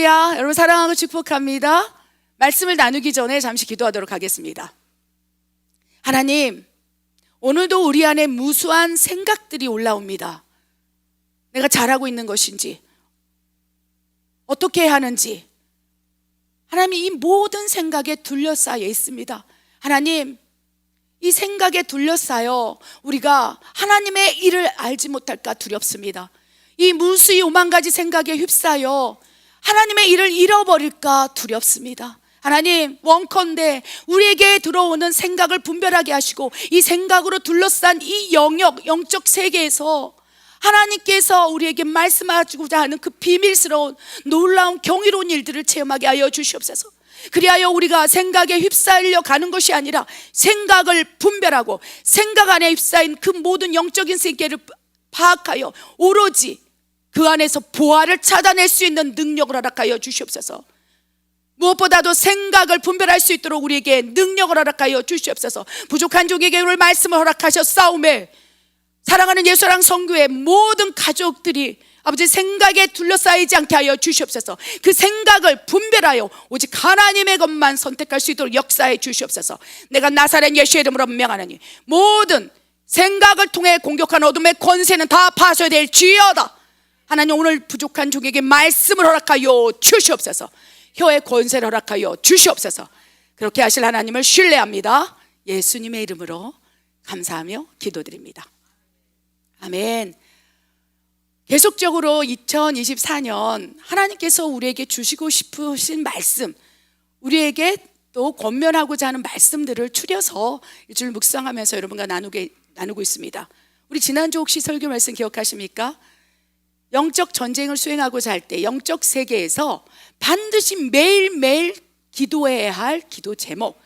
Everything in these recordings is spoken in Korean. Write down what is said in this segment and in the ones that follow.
할렐루야. 여러분 사랑하고 축복합니다. 말씀을 나누기 전에 잠시 기도하도록 하겠습니다. 하나님, 오늘도 우리 안에 무수한 생각들이 올라옵니다. 내가 잘하고 있는 것인지, 어떻게 해야 하는지, 하나님, 이 모든 생각에 둘러싸여 있습니다. 하나님, 이 생각에 둘러싸여 우리가 하나님의 일을 알지 못할까 두렵습니다. 이 무수히 5만 가지 생각에 휩싸여 하나님의 일을 잃어버릴까 두렵습니다. 하나님, 원컨대 우리에게 들어오는 생각을 분별하게 하시고 이 생각으로 둘러싼 이 영적 세계에서 하나님께서 우리에게 말씀하시고자 하는 그 비밀스러운 놀라운 경이로운 일들을 체험하게 하여 주시옵소서. 그리하여 우리가 생각에 휩싸이려 가는 것이 아니라 생각을 분별하고 생각 안에 휩싸인 그 모든 영적인 세계를 파악하여 오로지 그 안에서 보화를 찾아낼 수 있는 능력을 허락하여 주시옵소서. 무엇보다도 생각을 분별할 수 있도록 우리에게 능력을 허락하여 주시옵소서. 부족한 종에게 오늘 말씀을 허락하셨사오매 사랑하는 예수랑 성교의 모든 가족들이 아버지 생각에 둘러싸이지 않게 하여 주시옵소서. 그 생각을 분별하여 오직 하나님의 것만 선택할 수 있도록 역사해 주시옵소서. 내가 나사렛 예수의 이름으로 명하노니 모든 생각을 통해 공격한 어둠의 권세는 다 파쇄될지어다. 하나님, 오늘 부족한 종에게 말씀을 허락하여 주시옵소서. 혀의 권세를 허락하여 주시옵소서. 그렇게 하실 하나님을 신뢰합니다. 예수님의 이름으로 감사하며 기도드립니다. 아멘. 계속적으로 2024년 하나님께서 우리에게 주시고 싶으신 말씀, 우리에게 또 권면하고자 하는 말씀들을 추려서 일주일 묵상하면서 여러분과 나누고 있습니다. 우리 지난주 혹시 설교 말씀 기억하십니까? 영적 전쟁을 수행하고자 할 때 영적 세계에서 반드시 매일매일 기도해야 할 기도 제목,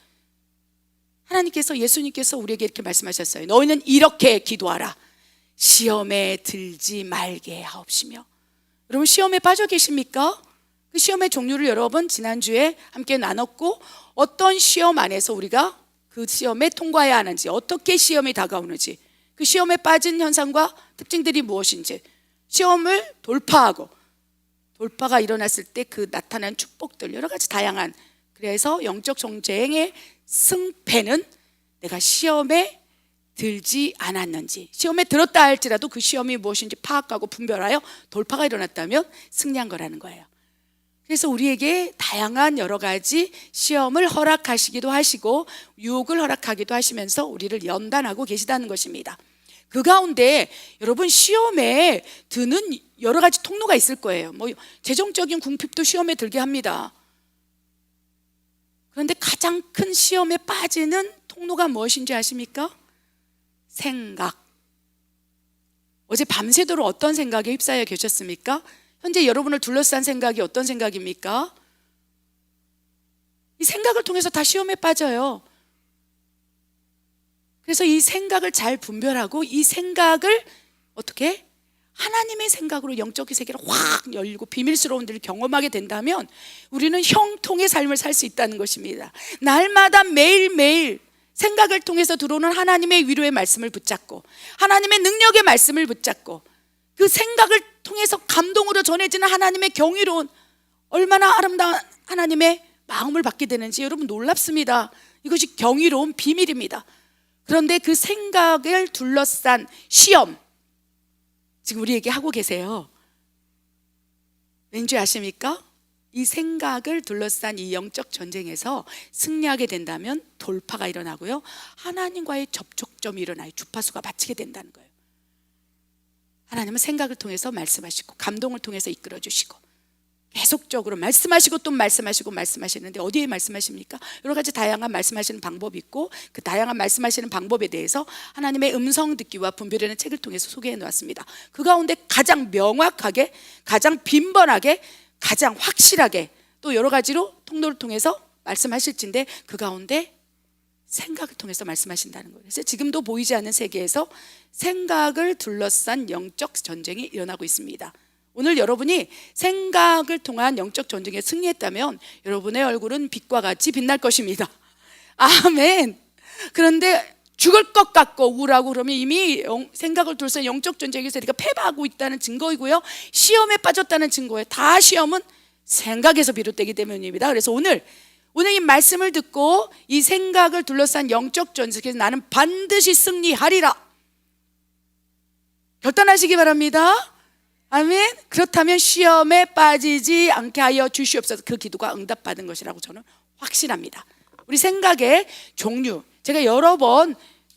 하나님께서, 예수님께서 우리에게 이렇게 말씀하셨어요. 너희는 이렇게 기도하라. 시험에 들지 말게 하옵시며. 여러분, 시험에 빠져 계십니까? 그 시험의 종류를 여러분 지난주에 함께 나눴고, 어떤 시험 안에서 우리가 그 시험에 통과해야 하는지, 어떻게 시험이 다가오는지, 그 시험에 빠진 현상과 특징들이 무엇인지, 시험을 돌파하고 돌파가 일어났을 때 그 나타난 축복들, 여러 가지 다양한, 그래서 영적 전쟁의 승패는 내가 시험에 들지 않았는지, 시험에 들었다 할지라도 그 시험이 무엇인지 파악하고 분별하여 돌파가 일어났다면 승리한 거라는 거예요. 그래서 우리에게 다양한 여러 가지 시험을 허락하시기도 하시고 유혹을 허락하기도 하시면서 우리를 연단하고 계시다는 것입니다. 그 가운데 여러분, 시험에 드는 여러 가지 통로가 있을 거예요. 재정적인 궁핍도 시험에 들게 합니다. 그런데 가장 큰 시험에 빠지는 통로가 무엇인지 아십니까? 생각. 어제 밤새도록 어떤 생각에 휩싸여 계셨습니까? 현재 여러분을 둘러싼 생각이 어떤 생각입니까? 이 생각을 통해서 다 시험에 빠져요. 그래서 이 생각을 잘 분별하고 이 생각을 어떻게? 하나님의 생각으로 영적인 세계를 확 열리고 비밀스러운 일을 경험하게 된다면 우리는 형통의 삶을 살 수 있다는 것입니다. 날마다 매일매일 생각을 통해서 들어오는 하나님의 위로의 말씀을 붙잡고 하나님의 능력의 말씀을 붙잡고 그 생각을 통해서 감동으로 전해지는 하나님의 경이로운, 얼마나 아름다운 하나님의 마음을 받게 되는지 여러분 놀랍습니다. 이것이 경이로운 비밀입니다. 그런데 그 생각을 둘러싼 시험, 지금 우리에게 하고 계세요. 왠지 아십니까? 이 생각을 둘러싼 이 영적 전쟁에서 승리하게 된다면 돌파가 일어나고요, 하나님과의 접촉점이 일어나요. 주파수가 맞추게 된다는 거예요. 하나님은 생각을 통해서 말씀하시고 감동을 통해서 이끌어 주시고 계속적으로 말씀하시고 또 말씀하시고 말씀하시는데 어디에 말씀하십니까? 여러 가지 다양한 말씀하시는 방법이 있고 그 다양한 말씀하시는 방법에 대해서 하나님의 음성 듣기와 분별하는 책을 통해서 소개해 놓았습니다. 그 가운데 가장 명확하게, 가장 빈번하게, 가장 확실하게 또 여러 가지로 통로를 통해서 말씀하실진데 그 가운데 생각을 통해서 말씀하신다는 거예요. 그래서 지금도 보이지 않는 세계에서 생각을 둘러싼 영적 전쟁이 일어나고 있습니다. 오늘 여러분이 생각을 통한 영적 전쟁에 승리했다면 여러분의 얼굴은 빛과 같이 빛날 것입니다. 아멘. 그런데 죽을 것 같고 우울하고 그러면 이미 생각을 둘러싼 영적 전쟁에서 우리가 패배하고 있다는 증거이고요, 시험에 빠졌다는 증거예요. 다 시험은 생각에서 비롯되기 때문입니다. 그래서 오늘 이 말씀을 듣고 이 생각을 둘러싼 영적 전쟁에서 나는 반드시 승리하리라 결단하시기 바랍니다. 아멘. 그렇다면 시험에 빠지지 않게 하여 주시옵소서. 그 기도가 응답받은 것이라고 저는 확신합니다. 우리 생각의 종류, 제가 여러 번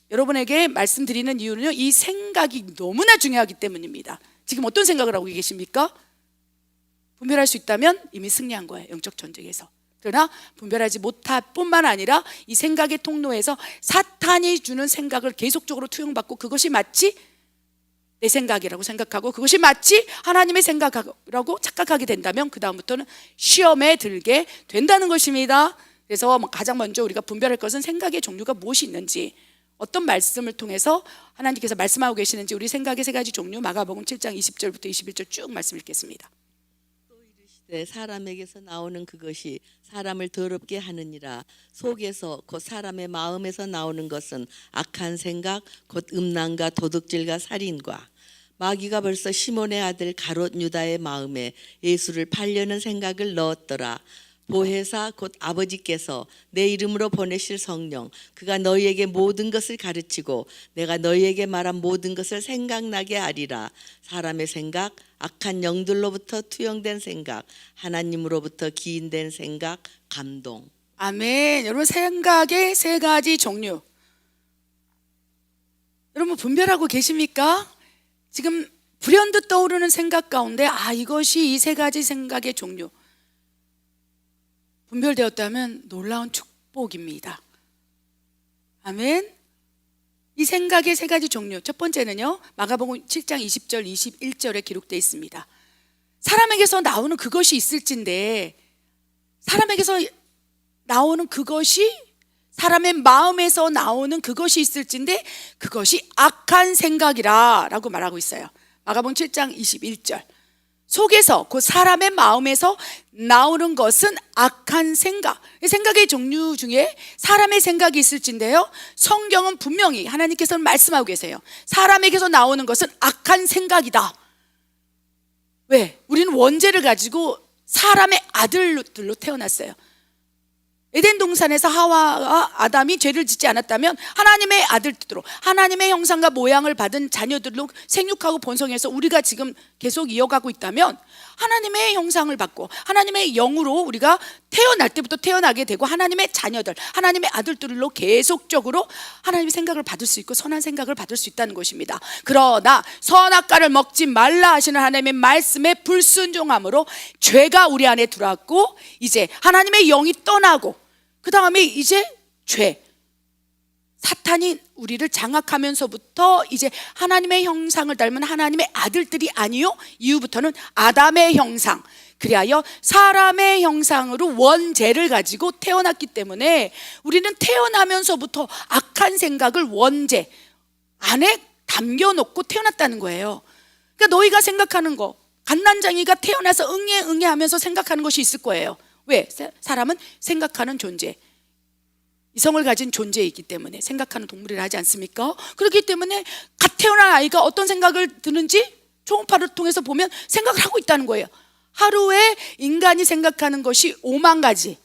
여러분에게 말씀드리는 이유는요, 이 생각이 너무나 중요하기 때문입니다. 지금 어떤 생각을 하고 계십니까? 분별할 수 있다면 이미 승리한 거예요, 영적 전쟁에서. 그러나 분별하지 못할 뿐만 아니라 이 생각의 통로에서 사탄이 주는 생각을 계속적으로 투영받고 그것이 마치 내 생각이라고 생각하고 그것이 마치 하나님의 생각이라고 착각하게 된다면 그 다음부터는 시험에 들게 된다는 것입니다. 그래서 가장 먼저 우리가 분별할 것은 생각의 종류가 무엇이 있는지, 어떤 말씀을 통해서 하나님께서 말씀하고 계시는지, 우리 생각의 세 가지 종류, 마가복음 7장 20절부터 21절 쭉 말씀 읽겠습니다. 사람에게서 나오는 그것이 사람을 더럽게 하느니라. 속에서 곧 사람의 마음에서 나오는 것은 악한 생각, 곧 음란과 도둑질과 살인과. 마귀가 벌써 시몬의 아들 가롯 유다의 마음에 예수를 팔려는 생각을 넣었더라. 보혜사 곧 아버지께서 내 이름으로 보내실 성령, 그가 너희에게 모든 것을 가르치고 내가 너희에게 말한 모든 것을 생각나게 하리라. 사람의 생각, 악한 영들로부터 투영된 생각, 하나님으로부터 기인된 생각, 감동. 아멘. 여러분, 생각의 세 가지 종류, 여러분 분별하고 계십니까? 지금 불현듯 떠오르는 생각 가운데 이것이 이 세 가지 생각의 종류 분별되었다면 놀라운 축복입니다. 아멘. 이 생각의 세 가지 종류, 첫 번째는요, 마가복음 7장 20절 21절에 기록되어 있습니다. 사람에게서 나오는 그것이 있을진데, 사람에게서 나오는 그것이, 사람의 마음에서 나오는 그것이 있을진데 그것이 악한 생각이라 라고 말하고 있어요. 마가복음 7장 21절. 속에서, 그 사람의 마음에서 나오는 것은 악한 생각. 생각의 종류 중에 사람의 생각이 있을진데요, 성경은 분명히 하나님께서는 말씀하고 계세요. 사람에게서 나오는 것은 악한 생각이다. 왜? 우리는 원죄를 가지고 사람의 아들들로 태어났어요. 에덴 동산에서 하와와 아담이 죄를 짓지 않았다면 하나님의 아들들로, 하나님의 형상과 모양을 받은 자녀들로 생육하고 번성해서 우리가 지금 계속 이어가고 있다면, 하나님의 형상을 받고 하나님의 영으로 우리가 태어날 때부터 태어나게 되고 하나님의 자녀들, 하나님의 아들들로 계속적으로 하나님의 생각을 받을 수 있고 선한 생각을 받을 수 있다는 것입니다. 그러나 선악과를 먹지 말라 하시는 하나님의 말씀에 불순종함으로 죄가 우리 안에 들어왔고, 이제 하나님의 영이 떠나고 그 다음에 이제 죄, 사탄이 우리를 장악하면서부터 이제 하나님의 형상을 닮은 하나님의 아들들이 아니요, 이후부터는 아담의 형상, 그리하여 사람의 형상으로 원죄를 가지고 태어났기 때문에 우리는 태어나면서부터 악한 생각을 원죄 안에 담겨놓고 태어났다는 거예요. 그러니까 너희가 생각하는 거, 갓난장이가 태어나서 응애 하면서 생각하는 것이 있을 거예요. 왜? 사람은 생각하는 존재, 이성을 가진 존재이기 때문에 생각하는 동물이라 하지 않습니까? 그렇기 때문에 갓 태어난 아이가 어떤 생각을 드는지 초음파를 통해서 보면 생각을 하고 있다는 거예요. 하루에 인간이 생각하는 것이 5만 가지,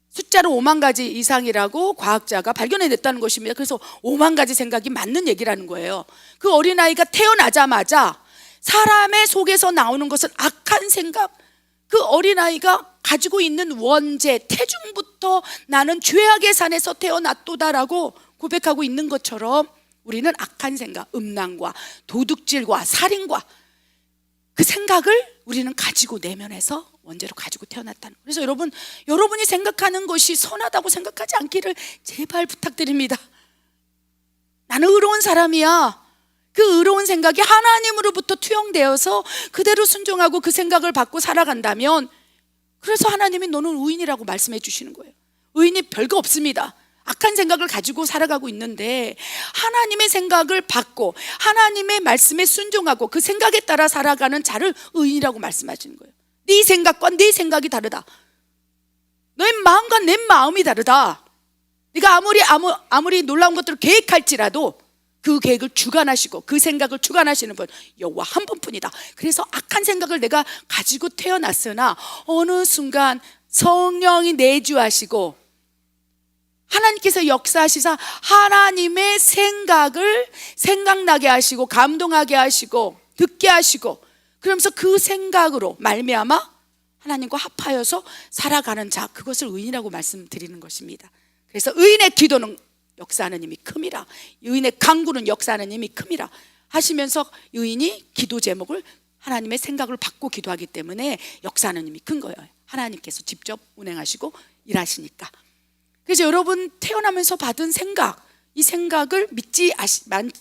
숫자로 5만 가지 이상이라고 과학자가 발견해냈다는 것입니다. 그래서 5만 가지 생각이 맞는 얘기라는 거예요. 그 어린아이가 태어나자마자 사람의 속에서 나오는 것은 악한 생각, 그 어린아이가 가지고 있는 원죄, 태중부터 나는 죄악의 산에서 태어났도다라고 고백하고 있는 것처럼 우리는 악한 생각, 음란과 도둑질과 살인과 그 생각을 우리는 가지고 내면에서 원죄로 가지고 태어났다는 거예요. 그래서 여러분이 생각하는 것이 선하다고 생각하지 않기를 제발 부탁드립니다. 나는 의로운 사람이야. 그 의로운 생각이 하나님으로부터 투영되어서 그대로 순종하고 그 생각을 받고 살아간다면, 그래서 하나님이 너는 의인이라고 말씀해 주시는 거예요. 의인이 별거 없습니다. 악한 생각을 가지고 살아가고 있는데 하나님의 생각을 받고 하나님의 말씀에 순종하고 그 생각에 따라 살아가는 자를 의인이라고 말씀하시는 거예요. 네 생각과 내 생각이 다르다. 너의 마음과 내 마음이 다르다. 네가 아무리 놀라운 것들을 계획할지라도 그 그 계획을 주관하시고 그 생각을 주관하시는 분 여호와 한 분뿐이다. 그래서 악한 생각을 내가 가지고 태어났으나 어느 순간 성령이 내주하시고 하나님께서 역사하시사 하나님의 생각을 생각나게 하시고 감동하게 하시고 듣게 하시고, 그러면서 그 생각으로 말미암아 하나님과 합하여서 살아가는 자, 그것을 의인이라고 말씀드리는 것입니다. 그래서 의인의 기도는 역사하는 힘이 큼이라, 의인의 간구는 역사하는 힘이 큼이라 하시면서 의인이 기도 제목을 하나님의 생각을 받고 기도하기 때문에 역사하는 힘이 큰 거예요. 하나님께서 직접 운행하시고 일하시니까. 그래서 여러분 태어나면서 받은 생각, 이 생각을 믿지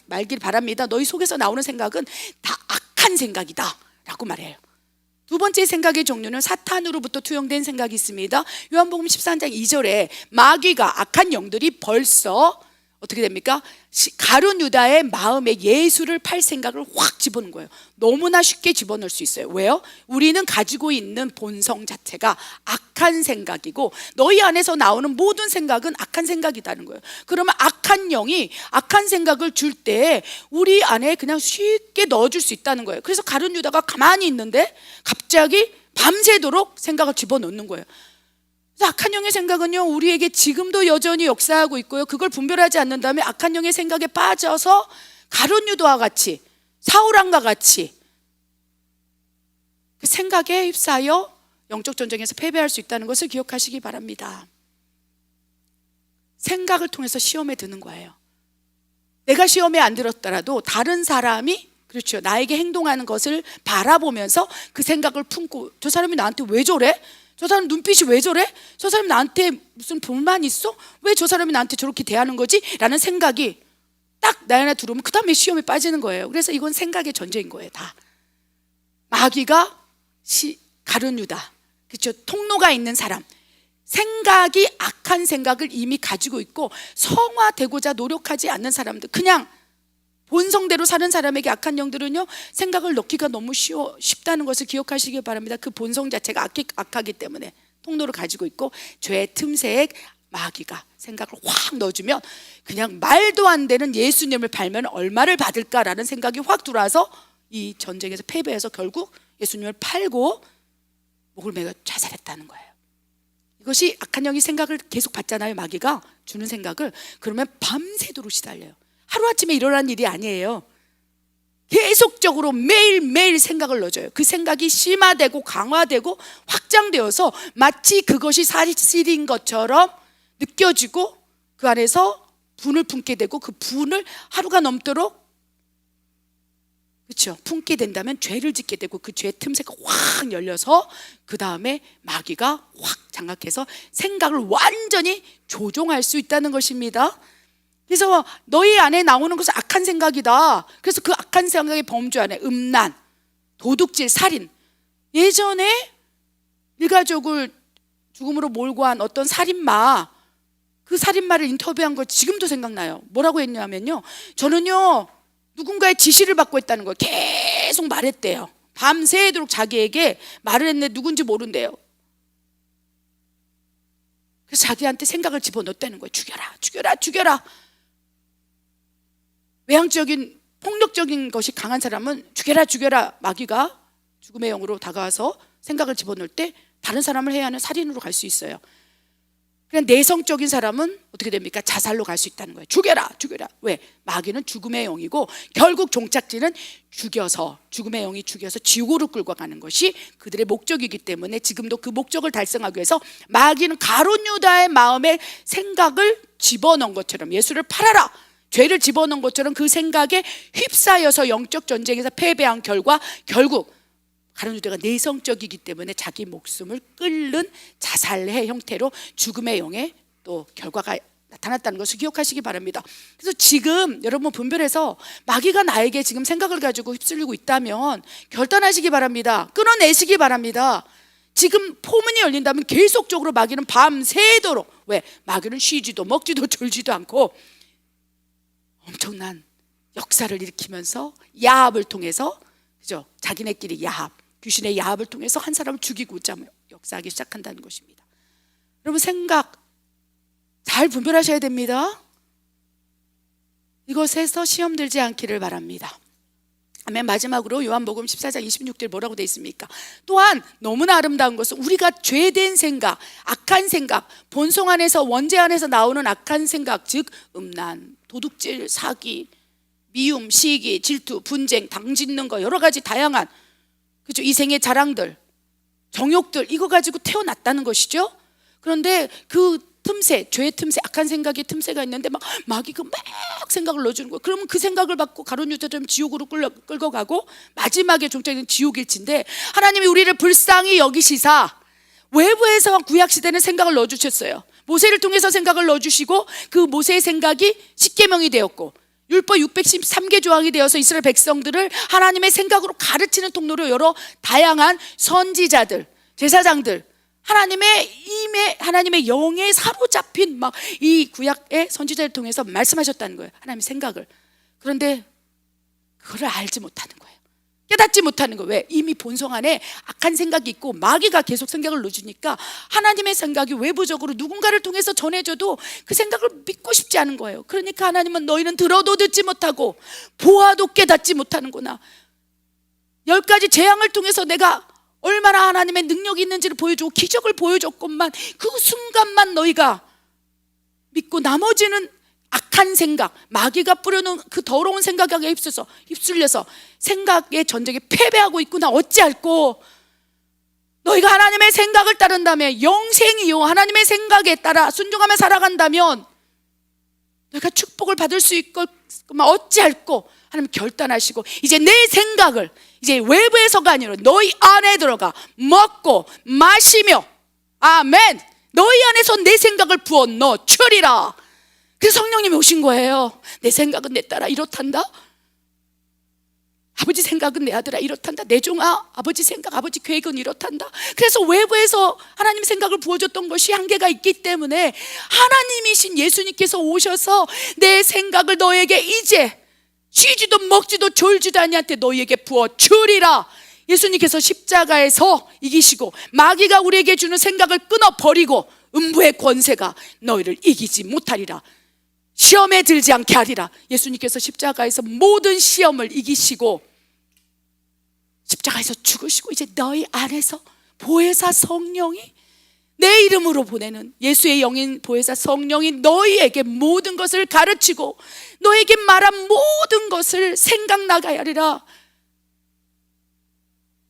말길 바랍니다. 너희 속에서 나오는 생각은 다 악한 생각이다 라고 말해요. 두 번째 생각의 종류는 사탄으로부터 투영된 생각이 있습니다. 요한복음 13장 2절에 마귀가, 악한 영들이 벌써 어떻게 됩니까? 가룟 유다의 마음에 예수를 팔 생각을 확 집어넣은 거예요. 너무나 쉽게 집어넣을 수 있어요. 왜요? 우리는 가지고 있는 본성 자체가 악한 생각이고 너희 안에서 나오는 모든 생각은 악한 생각이라는 거예요. 그러면 악한 영이 악한 생각을 줄 때 우리 안에 그냥 쉽게 넣어줄 수 있다는 거예요. 그래서 가룟 유다가 가만히 있는데 갑자기 밤새도록 생각을 집어넣는 거예요. 악한 영의 생각은요, 우리에게 지금도 여전히 역사하고 있고요, 그걸 분별하지 않는다면 악한 영의 생각에 빠져서 가룟 유다와 같이, 사울왕과 같이 그 생각에 휩싸여 영적 전쟁에서 패배할 수 있다는 것을 기억하시기 바랍니다. 생각을 통해서 시험에 드는 거예요. 내가 시험에 안 들었더라도 다른 사람이, 그렇죠, 나에게 행동하는 것을 바라보면서 그 생각을 품고, 저 사람이 나한테 왜 저래? 저 사람 눈빛이 왜 저래? 저 사람이 나한테 무슨 불만 있어? 왜 저 사람이 나한테 저렇게 대하는 거지? 라는 생각이 딱 나 안에 들어오면 그 다음에 시험에 빠지는 거예요. 그래서 이건 생각의 전쟁인 거예요. 다 마귀가 가룟 유다, 그렇죠, 통로가 있는 사람, 생각이 악한 생각을 이미 가지고 있고 성화되고자 노력하지 않는 사람들, 그냥 본성대로 사는 사람에게 악한 영들은요, 생각을 넣기가 너무 쉽다는 것을 기억하시기 바랍니다. 그 본성 자체가 악하기 때문에 통로를 가지고 있고, 죄의 틈새에 마귀가 생각을 확 넣어주면 그냥 말도 안 되는 예수님을 팔면 얼마를 받을까라는 생각이 확 들어와서 이 전쟁에서 패배해서 결국 예수님을 팔고 목을 매겨 자살했다는 거예요. 이것이 악한 영이 생각을 계속 받잖아요. 마귀가 주는 생각을. 그러면 밤새도록 시달려요. 하루아침에 일어난 일이 아니에요. 계속적으로 매일매일 생각을 넣어줘요. 그 생각이 심화되고 강화되고 확장되어서 마치 그것이 사실인 것처럼 느껴지고 그 안에서 분을 품게 되고, 그 분을 하루가 넘도록, 그렇죠, 품게 된다면 죄를 짓게 되고 그 죄의 틈새가 확 열려서 그 다음에 마귀가 확 장악해서 생각을 완전히 조종할 수 있다는 것입니다. 그래서 너희 안에 나오는 것은 악한 생각이다. 그래서 그 악한 생각의 범주 안에 음란, 도둑질, 살인, 예전에 일가족을 죽음으로 몰고 한 어떤 살인마, 그 살인마를 인터뷰한 거 지금도 생각나요. 뭐라고 했냐면요, 저는요 누군가의 지시를 받고 했다는 거예요. 계속 말했대요. 밤새도록 자기에게 말을 했는데 누군지 모른대요. 그래서 자기한테 생각을 집어넣었다는 거예요. 죽여라, 죽여라, 죽여라. 외향적인 폭력적인 것이 강한 사람은 죽여라, 죽여라, 마귀가 죽음의 영으로 다가와서 생각을 집어넣을 때 다른 사람을 해야 하는 살인으로 갈 수 있어요. 그냥 내성적인 사람은 어떻게 됩니까? 자살로 갈 수 있다는 거예요. 죽여라, 죽여라. 왜? 마귀는 죽음의 영이고 결국 종착지는 죽여서, 죽음의 영이 죽여서 지옥으로 끌고 가는 것이 그들의 목적이기 때문에 지금도 그 목적을 달성하기 위해서 마귀는 가룟 유다의 마음에 생각을 집어넣은 것처럼, 예수를 팔아라, 죄를 집어넣은 것처럼 그 생각에 휩싸여서 영적 전쟁에서 패배한 결과 결국 가룟 유다가 내성적이기 때문에 자기 목숨을 끓는 자살의 형태로 죽음의 영의 또 결과가 나타났다는 것을 기억하시기 바랍니다. 그래서 지금 여러분 분별해서 마귀가 나에게 지금 생각을 가지고 휩쓸리고 있다면 결단하시기 바랍니다. 끊어내시기 바랍니다. 지금 포문이 열린다면 계속적으로 마귀는 밤새도록, 왜? 마귀는 쉬지도 먹지도 졸지도 않고 엄청난 역사를 일으키면서 야합을 통해서, 그죠? 자기네끼리 야합, 귀신의 야합을 통해서 한 사람을 죽이고자 역사하기 시작한다는 것입니다. 여러분 생각 잘 분별하셔야 됩니다. 이것에서 시험 들지 않기를 바랍니다. 아멘. 마지막으로 요한복음 14장 26절 뭐라고 되어 있습니까? 또한 너무나 아름다운 것은 우리가 죄된 생각, 악한 생각, 본성 안에서 원죄 안에서 나오는 악한 생각, 즉 음란, 도둑질, 사기, 미움, 시기, 질투, 분쟁, 당짓는 거, 여러 가지 다양한 그죠? 이생의 자랑들, 정욕들, 이거 가지고 태어났다는 것이죠. 그런데 그 틈새, 죄의 틈새, 악한 생각의 틈새가 있는데 막 마귀가 막 생각을 넣어주는 거예요. 그러면 그 생각을 받고 가룟 유다처럼 지옥으로 끌고 가고 마지막에 종착은 지옥일진데, 하나님이 우리를 불쌍히 여기시사 외부에서 구약시대는 생각을 넣어주셨어요. 모세를 통해서 생각을 넣어주시고 그 모세의 생각이 십계명이 되었고 율법 613개 조항이 되어서 이스라엘 백성들을 하나님의 생각으로 가르치는 통로로 여러 다양한 선지자들, 제사장들, 하나님의 영에 사로잡힌 막 이 구약의 선지자를 통해서 말씀하셨다는 거예요. 하나님의 생각을. 그런데 그거를 알지 못하는 거예요. 깨닫지 못하는 거예요. 왜? 이미 본성 안에 악한 생각이 있고 마귀가 계속 생각을 넣어주니까 하나님의 생각이 외부적으로 누군가를 통해서 전해져도 그 생각을 믿고 싶지 않은 거예요. 그러니까 하나님은 너희는 들어도 듣지 못하고 보아도 깨닫지 못하는구나. 10가지 재앙을 통해서 내가 얼마나 하나님의 능력이 있는지를 보여주고 기적을 보여줬건만 그 순간만 너희가 믿고 나머지는 악한 생각, 마귀가 뿌려놓은 그 더러운 생각에 휩쓸려서 생각의 전쟁에 패배하고 있구나. 어찌할꼬? 너희가 하나님의 생각을 따른다면 영생이요 하나님의 생각에 따라 순종하며 살아간다면 너희가 축복을 받을 수 있겠구만. 어찌할꼬? 하나님 결단하시고 이제 내 생각을 이제 외부에서가 아니라 너희 안에 들어가 먹고 마시며, 아멘, 너희 안에서 내 생각을 부어 넣어 주리라. 그래서 성령님이 오신 거예요. 내 생각은 내 딸아 이렇단다. 아버지 생각은 내 아들아 이렇단다. 내 종아 아버지 생각, 아버지 계획은 이렇단다. 그래서 외부에서 하나님 생각을 부어줬던 것이 한계가 있기 때문에 하나님이신 예수님께서 오셔서 내 생각을 너에게 이제 쉬지도 먹지도 졸지도 아니한테 너희에게 부어 주리라. 예수님께서 십자가에서 이기시고 마귀가 우리에게 주는 생각을 끊어버리고 음부의 권세가 너희를 이기지 못하리라. 시험에 들지 않게 하리라. 예수님께서 십자가에서 모든 시험을 이기시고 십자가에서 죽으시고 이제 너희 안에서 보혜사 성령이, 내 이름으로 보내는 예수의 영인 보혜사 성령이 너희에게 모든 것을 가르치고 너에게 말한 모든 것을 생각나게 하리라.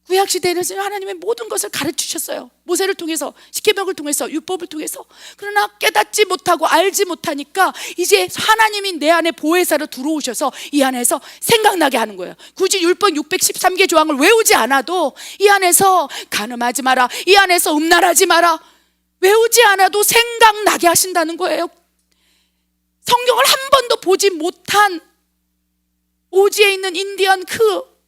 구약시대에는 하나님의 모든 것을 가르치셨어요. 모세를 통해서, 십계명을 통해서, 율법을 통해서. 그러나 깨닫지 못하고 알지 못하니까 이제 하나님이 내 안에 보혜사로 들어오셔서 이 안에서 생각나게 하는 거예요. 굳이 율법 613개 조항을 외우지 않아도 이 안에서 간음하지 마라, 이 안에서 음란하지 마라, 외우지 않아도 생각나게 하신다는 거예요. 성경을 한 번도 보지 못한 오지에 있는 인디언 그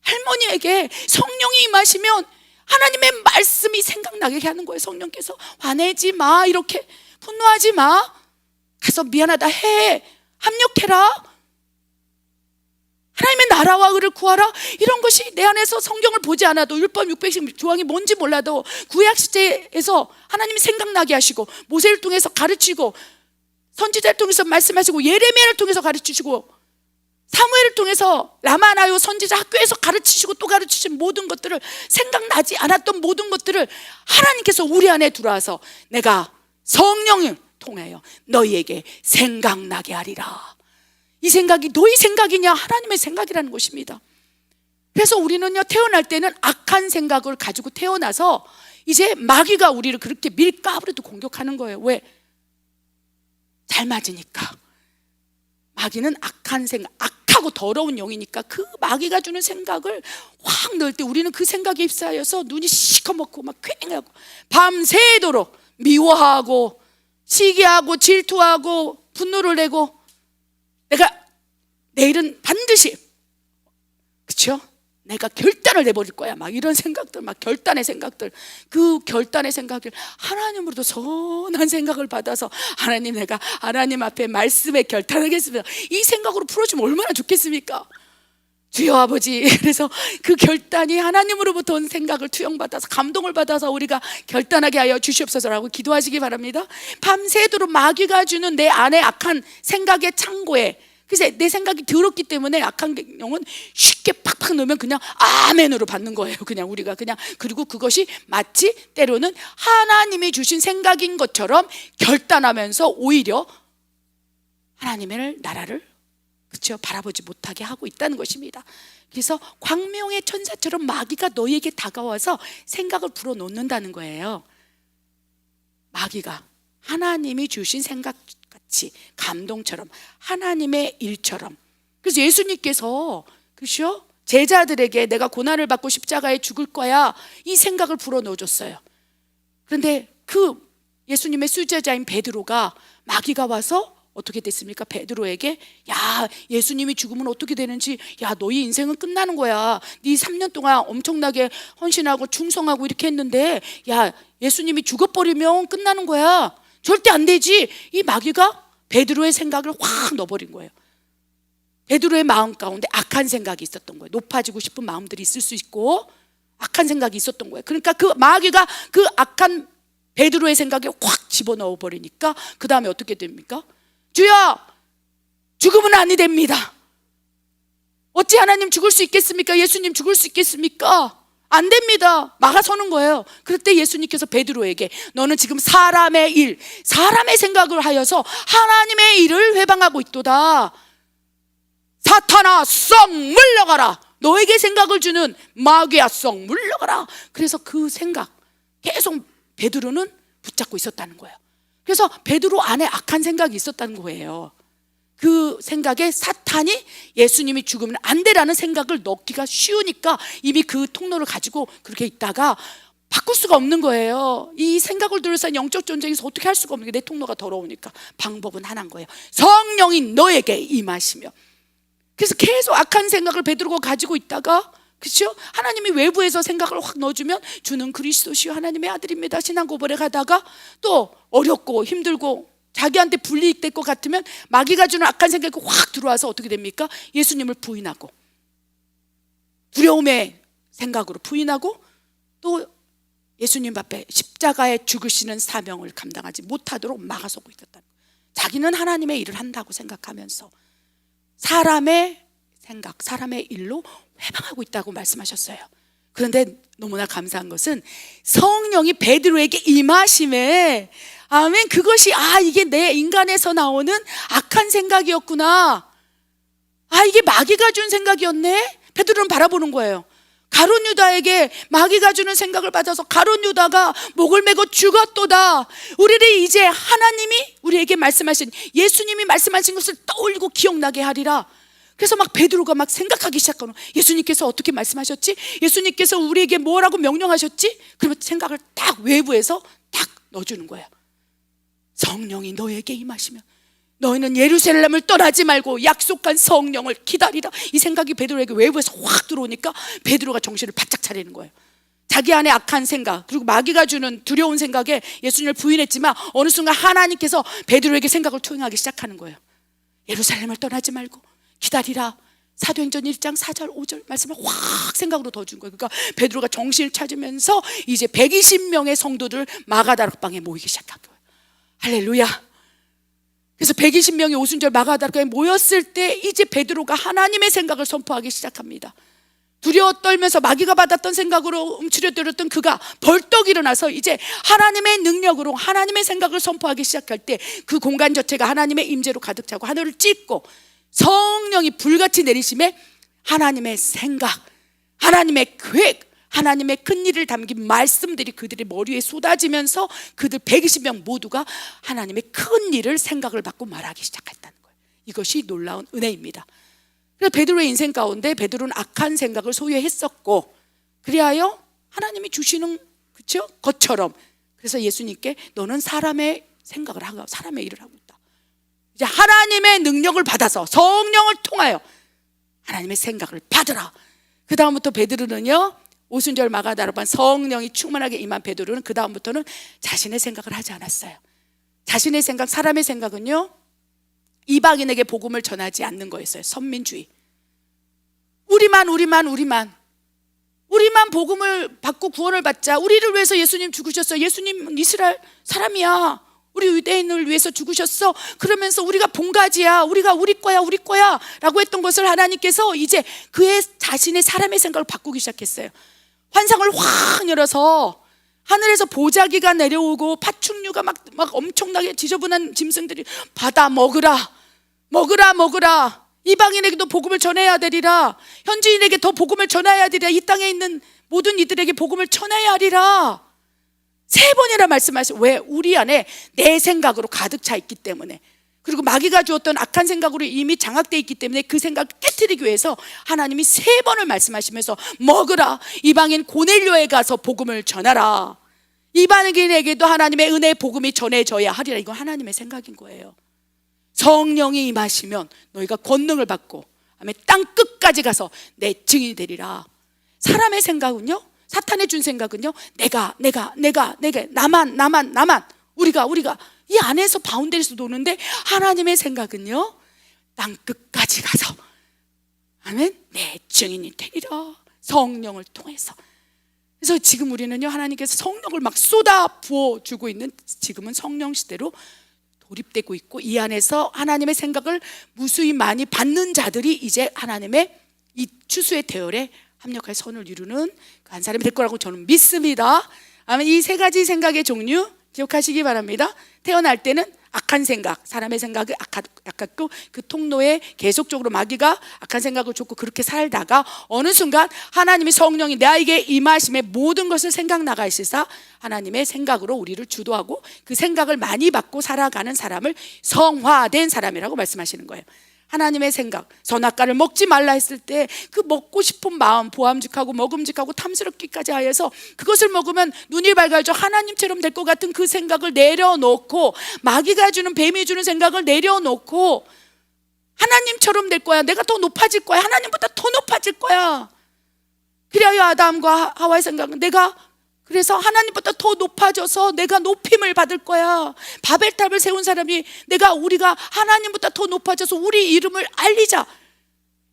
할머니에게 성령이 임하시면 하나님의 말씀이 생각나게 하는 거예요. 성령께서 화내지 마, 이렇게 분노하지 마, 가서 미안하다 해, 합력해라, 하나님의 나라와 의를 구하라. 이런 것이 내 안에서 성경을 보지 않아도 율법 600식 조항이 뭔지 몰라도 구약 시대에서 하나님이 생각나게 하시고 모세를 통해서 가르치고 선지자를 통해서 말씀하시고 예레미야를 통해서 가르치시고 사무엘을 통해서 라마나요 선지자 학교에서 가르치시고 또 가르치신 모든 것들을, 생각나지 않았던 모든 것들을 하나님께서 우리 안에 들어와서 내가 성령을 통하여 너희에게 생각나게 하리라. 이 생각이 너희 생각이냐 하나님의 생각이라는 것입니다. 그래서 우리는요, 태어날 때는 악한 생각을 가지고 태어나서 이제 마귀가 우리를 그렇게 밀가부르도 공격하는 거예요. 왜? 잘 맞으니까. 마귀는 악한 생각, 악하고 더러운 영이니까 그 마귀가 주는 생각을 확 넣을 때 우리는 그 생각에 휩싸여서 눈이 시커멓고 막 퀭하고 밤새도록 미워하고 시기하고 질투하고 분노를 내고, 내가 내일은 반드시, 그렇죠? 내가 결단을 내버릴 거야, 막 이런 생각들, 막 결단의 생각들, 그 결단의 생각을 하나님으로부터 선한 생각을 받아서 하나님, 내가 하나님 앞에 말씀에 결단하겠습니다, 이 생각으로 풀어주면 얼마나 좋겠습니까? 주여 아버지, 그래서 그 결단이 하나님으로부터 온 생각을 투영받아서 감동을 받아서 우리가 결단하게 하여 주시옵소서라고 기도하시기 바랍니다. 밤새도록 마귀가 주는 내 안에 악한 생각의 창고에 그래서 내 생각이 더럽기 때문에 악한 영은 쉽게 팍팍 넣으면 그냥 아멘으로 받는 거예요. 그냥 우리가 그냥. 그리고 그것이 마치 때로는 하나님이 주신 생각인 것처럼 결단하면서 오히려 하나님의 나라를 그렇죠, 바라보지 못하게 하고 있다는 것입니다. 그래서 광명의 천사처럼 마귀가 너희에게 다가와서 생각을 불어넣는다는 거예요. 마귀가 하나님이 주신 생각같이 감동처럼 하나님의 일처럼. 그래서 예수님께서 그렇죠, 제자들에게 내가 고난을 받고 십자가에 죽을 거야 이 생각을 불어넣어줬어요. 그런데 그 예수님의 수제자인 베드로가 마귀가 와서 어떻게 됐습니까? 베드로에게 야, 예수님이 죽으면 어떻게 되는지, 야, 너희 인생은 끝나는 거야. 네 3년 동안 엄청나게 헌신하고 충성하고 이렇게 했는데 야, 예수님이 죽어버리면 끝나는 거야. 절대 안 되지. 이 마귀가 베드로의 생각을 확 넣어버린 거예요. 베드로의 마음 가운데 악한 생각이 있었던 거예요. 높아지고 싶은 마음들이 있을 수 있고 악한 생각이 있었던 거예요. 그러니까 그 마귀가 그 악한 베드로의 생각에 확 집어넣어 버리니까 그 다음에 어떻게 됩니까? 주여, 죽으면 아니 됩니다. 어찌 하나님 죽을 수 있겠습니까? 예수님 죽을 수 있겠습니까? 안 됩니다. 막아서는 거예요. 그럴 때 예수님께서 베드로에게 너는 지금 사람의 일, 사람의 생각을 하여서 하나님의 일을 회방하고 있도다. 사탄아, 썩 물러가라. 너에게 생각을 주는 마귀야, 썩 물러가라. 그래서 그 생각 계속 베드로는 붙잡고 있었다는 거예요. 그래서 베드로 안에 악한 생각이 있었다는 거예요. 그 생각에 사탄이 예수님이 죽으면 안 되라는 생각을 넣기가 쉬우니까 이미 그 통로를 가지고 그렇게 있다가 바꿀 수가 없는 거예요. 이 생각을 둘러싼 영적 전쟁에서 어떻게 할 수가 없는 게 내 통로가 더러우니까 방법은 하나인 거예요. 성령이 너에게 임하시며. 그래서 계속 악한 생각을 베드로가 가지고 있다가 그렇죠? 하나님이 외부에서 생각을 확 넣어주면 주는 그리스도시요 하나님의 아들입니다 신앙 고백에 가다가 또 어렵고 힘들고 자기한테 불이익될 것 같으면 마귀가 주는 악한 생각이 확 들어와서 어떻게 됩니까? 예수님을 부인하고 두려움의 생각으로 부인하고 또 예수님 앞에 십자가에 죽으시는 사명을 감당하지 못하도록 막아서고 있었다. 자기는 하나님의 일을 한다고 생각하면서 사람의 생각, 사람의 일로 회방하고 있다고 말씀하셨어요. 그런데 너무나 감사한 것은 성령이 베드로에게 임하심에 아멘, 그것이 이게 내 인간에서 나오는 악한 생각이었구나. 이게 마귀가 준 생각이었네. 베드로는 바라보는 거예요. 가룟 유다에게 마귀가 주는 생각을 받아서 가룟 유다가 목을 메고 죽었도다. 우리를 이제 하나님이 우리에게 말씀하신 예수님이 말씀하신 것을 떠올리고 기억나게 하리라. 그래서 막 베드로가 막 생각하기 시작하는, 예수님께서 어떻게 말씀하셨지? 예수님께서 우리에게 뭐라고 명령하셨지? 그러면 생각을 딱 외부에서 딱 넣어주는 거예요. 성령이 너에게 임하시면 너희는 예루살렘을 떠나지 말고 약속한 성령을 기다리라. 이 생각이 베드로에게 외부에서 확 들어오니까 베드로가 정신을 바짝 차리는 거예요. 자기 안에 악한 생각 그리고 마귀가 주는 두려운 생각에 예수님을 부인했지만 어느 순간 하나님께서 베드로에게 생각을 투영하기 시작하는 거예요. 예루살렘을 떠나지 말고 기다리라. 사도행전 1장 4절 5절 말씀을 확 생각으로 더 준 거예요. 그러니까 베드로가 정신을 찾으면서 이제 120명의 성도들 마가다락방에 모이기 시작한 거예요. 할렐루야. 그래서 120명이 오순절 마가다락방에 모였을 때 이제 베드로가 하나님의 생각을 선포하기 시작합니다. 두려워 떨면서 마귀가 받았던 생각으로 움츠려들었던 그가 벌떡 일어나서 이제 하나님의 능력으로 하나님의 생각을 선포하기 시작할 때 그 공간 자체가 하나님의 임재로 가득 차고 하늘을 찢고 성령이 불같이 내리심에 하나님의 생각, 하나님의 계획, 하나님의 큰 일을 담긴 말씀들이 그들의 머리에 쏟아지면서 그들 120명 모두가 하나님의 큰 일을 생각을 받고 말하기 시작했다는 거예요. 이것이 놀라운 은혜입니다. 그래서 베드로의 인생 가운데 베드로는 악한 생각을 소유했었고 그리하여 하나님이 주시는 그렇죠? 것처럼 그래서 예수님께 너는 사람의 생각을 하고 사람의 일을 하고 있다. 이제 하나님의 능력을 받아서 성령을 통하여 하나님의 생각을 받으라. 그 다음부터 베드로는요 오순절 마가다락방 성령이 충만하게 임한 베드로는 그 다음부터는 자신의 생각을 하지 않았어요. 자신의 생각, 사람의 생각은요 이방인에게 복음을 전하지 않는 거였어요. 선민주의. 우리만 복음을 받고 구원을 받자. 우리를 위해서 예수님 죽으셨어요. 예수님은 이스라엘 사람이야. 우리 유대인을 위해서 죽으셨어. 그러면서 우리가 본가지야. 우리가 우리 거야 라고 했던 것을 하나님께서 이제 그의 자신의 사람의 생각을 바꾸기 시작했어요. 환상을 확 열어서 하늘에서 보자기가 내려오고 파충류가 막 엄청나게 지저분한 짐승들이 받아 먹으라. 이방인에게도 복음을 전해야 되리라. 현지인에게 더 복음을 전해야 되리라. 이 땅에 있는 모든 이들에게 복음을 전해야 하리라. 3번이나 말씀하시고, 왜? 우리 안에 내 생각으로 가득 차 있기 때문에, 그리고 마귀가 주었던 악한 생각으로 이미 장악되어 있기 때문에 그 생각을 깨트리기 위해서 하나님이 3번을 말씀하시면서 먹으라. 이방인 고넬료에 가서 복음을 전하라. 이방인에게도 하나님의 은혜의 복음이 전해져야 하리라. 이건 하나님의 생각인 거예요. 성령이 임하시면 너희가 권능을 받고 아멘, 땅 끝까지 가서 내 증인이 되리라. 사람의 생각은요, 사탄의 준 생각은요, 내가 나만 우리가 이 안에서 바운더리에서 노는데, 하나님의 생각은요, 땅 끝까지 가서 아멘, 내 증인이 되리라. 성령을 통해서. 그래서 지금 우리는요, 하나님께서 성령을 막 쏟아 부어주고 있는, 지금은 성령 시대로 돌입되고 있고, 이 안에서 하나님의 생각을 무수히 많이 받는 자들이 이제 하나님의 이 추수의 대열에 합력할 선을 이루는 한 사람이 될 거라고 저는 믿습니다. 아멘. 이 3가지 생각의 종류 기억하시기 바랍니다. 태어날 때는 악한 생각, 사람의 생각이 악했고, 그 통로에 계속적으로 마귀가 악한 생각을 줬고, 그렇게 살다가 어느 순간 하나님의 성령이 나에게 임하심에 모든 것을 생각나가 있으사 하나님의 생각으로 우리를 주도하고 그 생각을 많이 받고 살아가는 사람을 성화된 사람이라고 말씀하시는 거예요. 하나님의 생각, 선악과를 먹지 말라 했을 때 그 먹고 싶은 마음, 보암직하고 먹음직하고 탐스럽기까지 하여서 그것을 먹으면 눈이 밝아져 하나님처럼 될 것 같은 그 생각을 내려놓고, 마귀가 주는, 뱀이 주는 생각을 내려놓고 하나님처럼 될 거야, 내가 더 높아질 거야, 하나님보다 더 높아질 거야. 그래야 아담과 하와의 생각은 그래서 하나님보다 더 높아져서 내가 높임을 받을 거야. 바벨탑을 세운 사람이 우리가 하나님보다 더 높아져서 우리 이름을 알리자,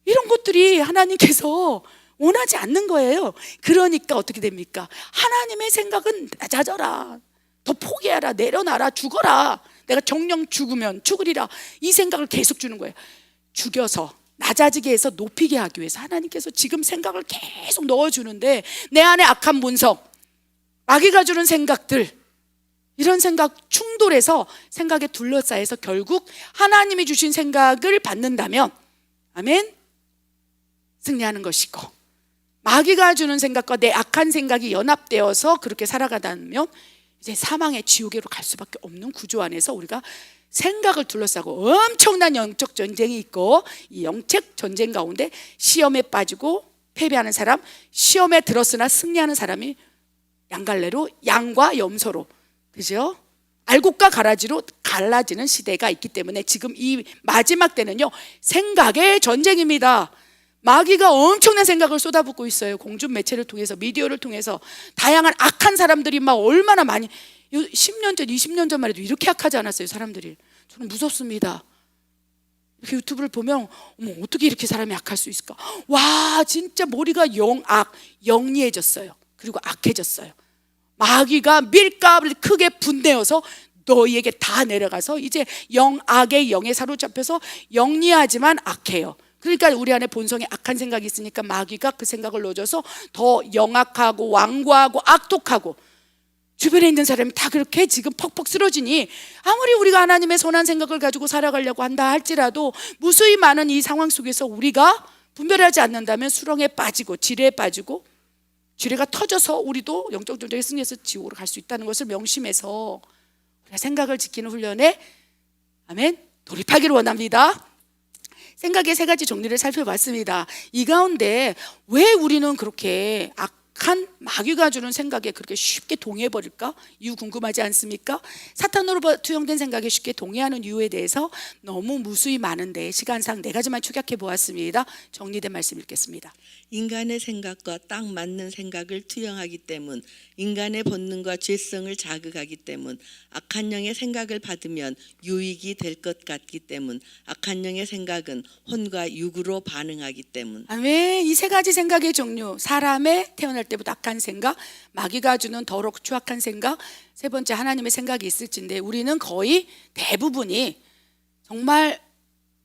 이런 것들이 하나님께서 원하지 않는 거예요. 그러니까 어떻게 됩니까? 하나님의 생각은 낮아져라, 더 포기하라, 내려놔라, 죽어라, 내가 정령 죽으리라, 이 생각을 계속 주는 거예요. 죽여서 낮아지게 해서 높이게 하기 위해서 하나님께서 지금 생각을 계속 넣어주는데, 내 안에 악한 본성, 마귀가 주는 생각들, 이런 생각 충돌해서 생각에 둘러싸여서 결국 하나님이 주신 생각을 받는다면 아멘, 승리하는 것이고, 마귀가 주는 생각과 내 악한 생각이 연합되어서 그렇게 살아가다면 이제 사망의 지옥으로 갈 수밖에 없는 구조 안에서 우리가 생각을 둘러싸고 엄청난 영적 전쟁이 있고, 이 영적 전쟁 가운데 시험에 빠지고 패배하는 사람, 시험에 들었으나 승리하는 사람이 양갈래로, 양과 염소로, 그죠? 알곡과 가라지로 갈라지는 시대가 있기 때문에 지금 이 마지막 때는요, 생각의 전쟁입니다. 마귀가 엄청난 생각을 쏟아붓고 있어요. 공중 매체를 통해서, 미디어를 통해서 다양한 악한 사람들이 막 얼마나 많이, 10년 전, 20년 전만 해도 이렇게 악하지 않았어요, 사람들이. 저는 무섭습니다. 이렇게 유튜브를 보면 어머, 어떻게 이렇게 사람이 악할 수 있을까? 와, 진짜 머리가 영리해졌어요. 그리고 악해졌어요. 마귀가 밀가루를 크게 분내어서 너희에게 다 내려가서 이제 악의 영에 사로잡혀서 영리하지만 악해요. 그러니까 우리 안에 본성에 악한 생각이 있으니까 마귀가 그 생각을 넣어줘서 더 영악하고 완고하고 악독하고, 주변에 있는 사람이 다 그렇게 지금 퍽퍽 쓰러지니, 아무리 우리가 하나님의 선한 생각을 가지고 살아가려고 한다 할지라도 무수히 많은 이 상황 속에서 우리가 분별하지 않는다면 수렁에 빠지고 지뢰에 빠지고, 지뢰가 터져서 우리도 영적 전쟁에 승리해서 지옥으로 갈 수 있다는 것을 명심해서 우리가 생각을 지키는 훈련에 아멘, 돌입하기를 원합니다. 생각의 3가지 종류를 살펴봤습니다. 이 가운데 왜 우리는 그렇게 악한 마귀가 주는 생각에 그렇게 쉽게 동의해버릴까? 이유 궁금하지 않습니까? 사탄으로 투영된 생각에 쉽게 동의하는 이유에 대해서 너무 무수히 많은데 시간상 4가지만 축약해 보았습니다. 정리된 말씀 읽겠습니다. 인간의 생각과 딱 맞는 생각을 투영하기 때문, 인간의 본능과 죄성을 자극하기 때문, 악한 영의 생각을 받으면 유익이 될 것 같기 때문, 악한 영의 생각은 혼과 육으로 반응하기 때문. 아멘. 이 3가지 생각의 종류, 사람의 태어날 태어날 때부터 악한 생각, 마귀가 주는 더럽고 추악한 생각, 세 번째 하나님의 생각이 있을진데 우리는 거의 대부분이 정말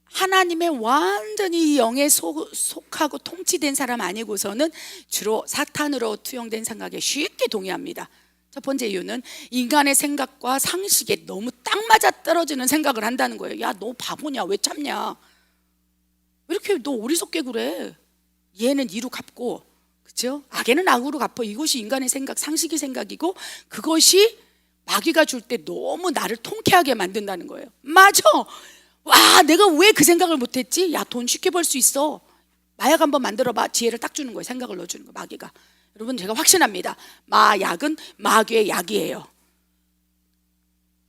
하나님의 완전히 영에 속하고 통치된 사람 아니고서는 주로 사탄으로 투영된 생각에 쉽게 동의합니다. 첫 번째 이유는 인간의 생각과 상식에 너무 딱 맞아 떨어지는 생각을 한다는 거예요. 야, 너 바보냐? 왜 참냐? 왜 이렇게 너 어리석게 그래? 얘는 이로 갚고, 그렇죠? 악에는 악으로 갚어. 이것이 인간의 생각, 상식의 생각이고, 그것이 마귀가 줄 때 너무 나를 통쾌하게 만든다는 거예요. 맞아. 와, 내가 왜 그 생각을 못했지? 야, 돈 쉽게 벌 수 있어. 마약 한번 만들어봐. 지혜를 딱 주는 거예요. 생각을 넣어주는 거예요, 마귀가. 여러분, 제가 확신합니다. 마약은 마귀의 약이에요.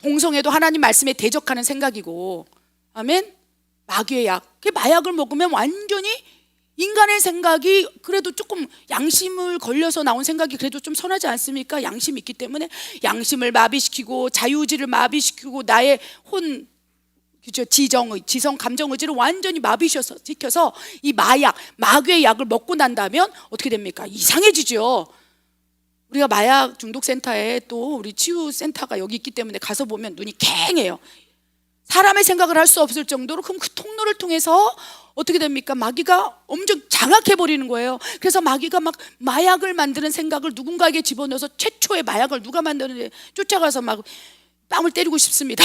동성애도 하나님 말씀에 대적하는 생각이고, 아멘. 마귀의 약. 그 마약을 먹으면 완전히 인간의 생각이 그래도 조금 양심을 걸려서 나온 생각이 그래도 좀 선하지 않습니까? 양심이 있기 때문에 양심을 마비시키고 자유의지를 마비시키고 나의 그죠? 지성, 감정 의지를 완전히 마비시켜서 이 마약, 마귀의 약을 먹고 난다면 어떻게 됩니까? 이상해지죠. 우리가 마약 중독센터에 또 우리 치유센터가 여기 있기 때문에 가서 보면 눈이 캥해요. 사람의 생각을 할 수 없을 정도로 그럼 그 통로를 통해서 어떻게 됩니까? 마귀가 엄청 장악해버리는 거예요. 그래서 마귀가 막 마약을 만드는 생각을 누군가에게 집어넣어서 최초의 마약을 누가 만드는지 쫓아가서 막 뺨을 때리고 싶습니다.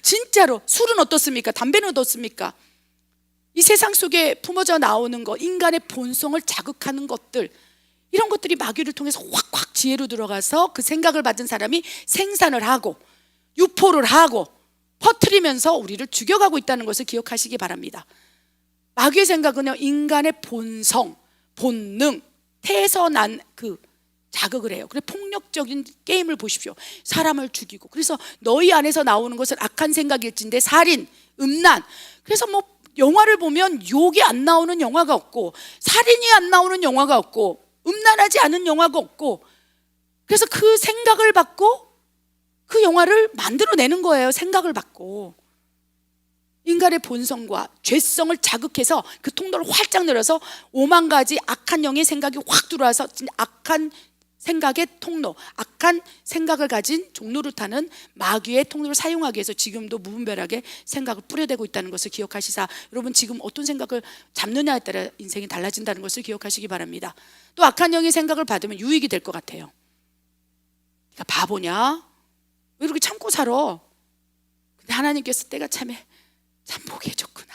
진짜로. 술은 어떻습니까? 담배는 어떻습니까? 이 세상 속에 품어져 나오는 것, 인간의 본성을 자극하는 것들, 이런 것들이 마귀를 통해서 확확 지혜로 들어가서 그 생각을 받은 사람이 생산을 하고 유포를 하고 퍼뜨리면서 우리를 죽여가고 있다는 것을 기억하시기 바랍니다. 마귀의 생각은요, 인간의 본성, 본능, 태에서 난 그 자극을 해요. 그래, 폭력적인 게임을 보십시오. 사람을 죽이고. 그래서 너희 안에서 나오는 것은 악한 생각일진데 살인, 음란. 그래서 뭐 영화를 보면 욕이 안 나오는 영화가 없고 살인이 안 나오는 영화가 없고 음란하지 않은 영화가 없고, 그래서 그 생각을 받고 그 영화를 만들어내는 거예요. 생각을 받고 인간의 본성과 죄성을 자극해서 그 통로를 활짝 열어서 5만 가지 악한 영의 생각이 확 들어와서 진짜 악한 생각의 통로, 악한 생각을 가진 종로를 타는 마귀의 통로를 사용하기 위해서 지금도 무분별하게 생각을 뿌려대고 있다는 것을 기억하시사, 여러분 지금 어떤 생각을 잡느냐에 따라 인생이 달라진다는 것을 기억하시기 바랍니다. 또 악한 영의 생각을 받으면 유익이 될 것 같아요. 그러니까 바보냐? 왜 이렇게 참고 살아? 근데 하나님께서 때가 참 보기에 좋구나.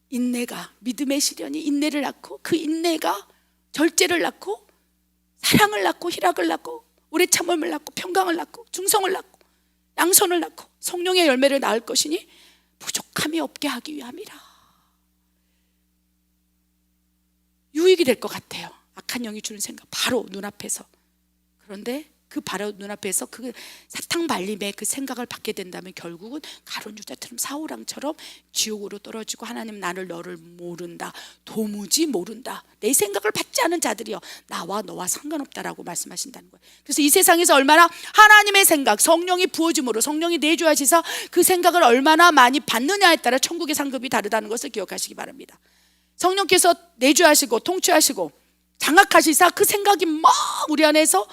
인내가, 믿음의 시련이 인내를 낳고 그 인내가 절제를 낳고 사랑을 낳고 희락을 낳고 오래 참음을 낳고 평강을 낳고 중성을 낳고 양선을 낳고 성령의 열매를 낳을 것이니 부족함이 없게 하기 위함이라. 유익이 될 것 같아요. 악한 영이 주는 생각 바로 눈앞에서. 그런데 그 바로 눈앞에서 그 사탕 발림의 그 생각을 받게 된다면 결국은 가룟 유다처럼 사울왕처럼 지옥으로 떨어지고, 하나님 나를 너를 모른다, 도무지 모른다, 내 생각을 받지 않은 자들이여 나와 너와 상관없다라고 말씀하신다는 거예요. 그래서 이 세상에서 얼마나 하나님의 생각, 성령이 부어줌으로 성령이 내주하시사 그 생각을 얼마나 많이 받느냐에 따라 천국의 상급이 다르다는 것을 기억하시기 바랍니다. 성령께서 내주하시고 통치하시고 장악하시사 그 생각이 막 우리 안에서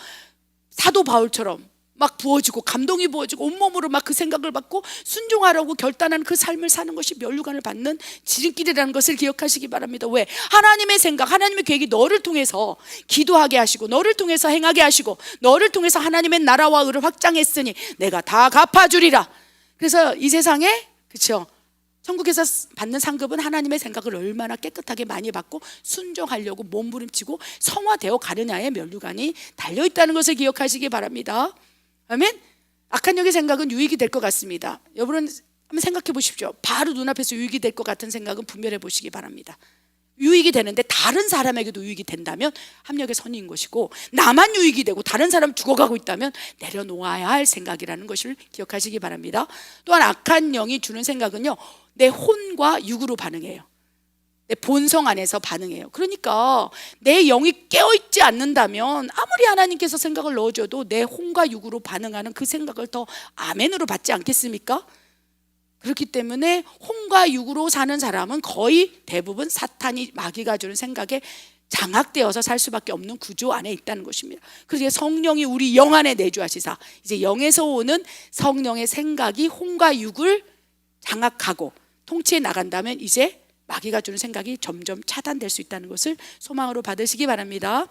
사도 바울처럼 막 부어지고 감동이 부어지고 온몸으로 막 그 생각을 받고 순종하라고 결단하는 그 삶을 사는 것이 면류관을 받는 지름길이라는 것을 기억하시기 바랍니다. 왜? 하나님의 생각, 하나님의 계획이 너를 통해서 기도하게 하시고 너를 통해서 행하게 하시고 너를 통해서 하나님의 나라와 의를 확장했으니 내가 다 갚아주리라. 그래서 이 세상에, 그렇죠, 천국에서 받는 상급은 하나님의 생각을 얼마나 깨끗하게 많이 받고 순종하려고 몸부림치고 성화되어 가느냐의 면류관이 달려있다는 것을 기억하시기 바랍니다. 아멘. 악한 영의 생각은 유익이 될 것 같습니다. 여러분 한번 생각해 보십시오. 바로 눈앞에서 유익이 될 것 같은 생각은 분별해 보시기 바랍니다. 유익이 되는데 다른 사람에게도 유익이 된다면 합력의 선의인 것이고, 나만 유익이 되고 다른 사람 죽어가고 있다면 내려놓아야 할 생각이라는 것을 기억하시기 바랍니다. 또한 악한 영이 주는 생각은요, 내 혼과 육으로 반응해요. 내 본성 안에서 반응해요. 그러니까 내 영이 깨어있지 않는다면 아무리 하나님께서 생각을 넣어줘도 내 혼과 육으로 반응하는 그 생각을 더 아멘으로 받지 않겠습니까? 그렇기 때문에 혼과 육으로 사는 사람은 거의 대부분 사탄이, 마귀가 주는 생각에 장악되어서 살 수밖에 없는 구조 안에 있다는 것입니다. 그래서 성령이 우리 영 안에 내주하시사 이제 영에서 오는 성령의 생각이 혼과 육을 장악하고 통치해 나간다면 이제 마귀가 주는 생각이 점점 차단될 수 있다는 것을 소망으로 받으시기 바랍니다.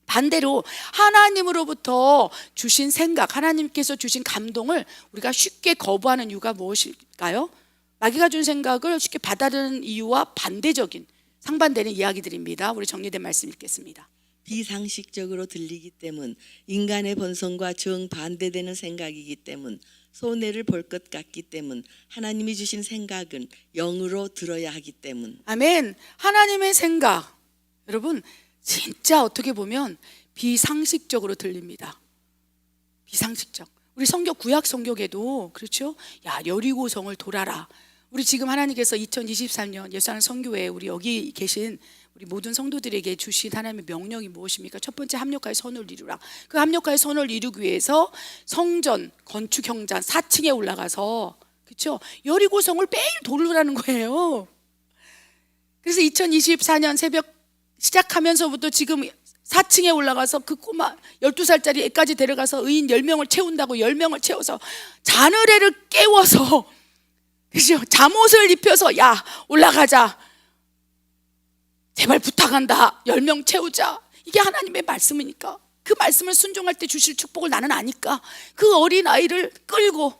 반대로 하나님으로부터 주신 생각, 하나님께서 주신 감동을 우리가 쉽게 거부하는 이유가 무엇일까요? 마귀가 준 생각을 쉽게 받아들이는 이유와 반대적인 상반되는 이야기들입니다. 우리 정리된 말씀 읽겠습니다. 비상식적으로 들리기 때문, 인간의 본성과 정반대되는 생각이기 때문, 손해를 볼 것 같기 때문, 하나님이 주신 생각은 영으로 들어야 하기 때문. 아멘. 하나님의 생각, 여러분 진짜 어떻게 보면 비상식적으로 들립니다. 비상식적. 우리 성경, 구약 성경에도 그렇죠. 야, 여리고성을 돌아라. 우리 지금 하나님께서 2023년 예수하는 선교회 우리 여기 계신 우리 모든 성도들에게 주신 하나님의 명령이 무엇입니까? 첫 번째, 합력하여 선을 이루라. 그 합력하여 선을 이루기 위해서 성전 건축 현장 4층에 올라가서 그렇죠? 여리고성을 매일 돌으라는 거예요. 그래서 2024년 새벽 시작하면서부터 지금 4층에 올라가서 그 꼬마 12살짜리 애까지 데려가서 의인 10명을 채운다고 10명을 채워서 자느래를 깨워서 그죠? 잠옷을 입혀서 야 올라가자, 제발 부탁한다, 10명 채우자. 이게 하나님의 말씀이니까 그 말씀을 순종할 때 주실 축복을 나는 아니까 그 어린아이를 끌고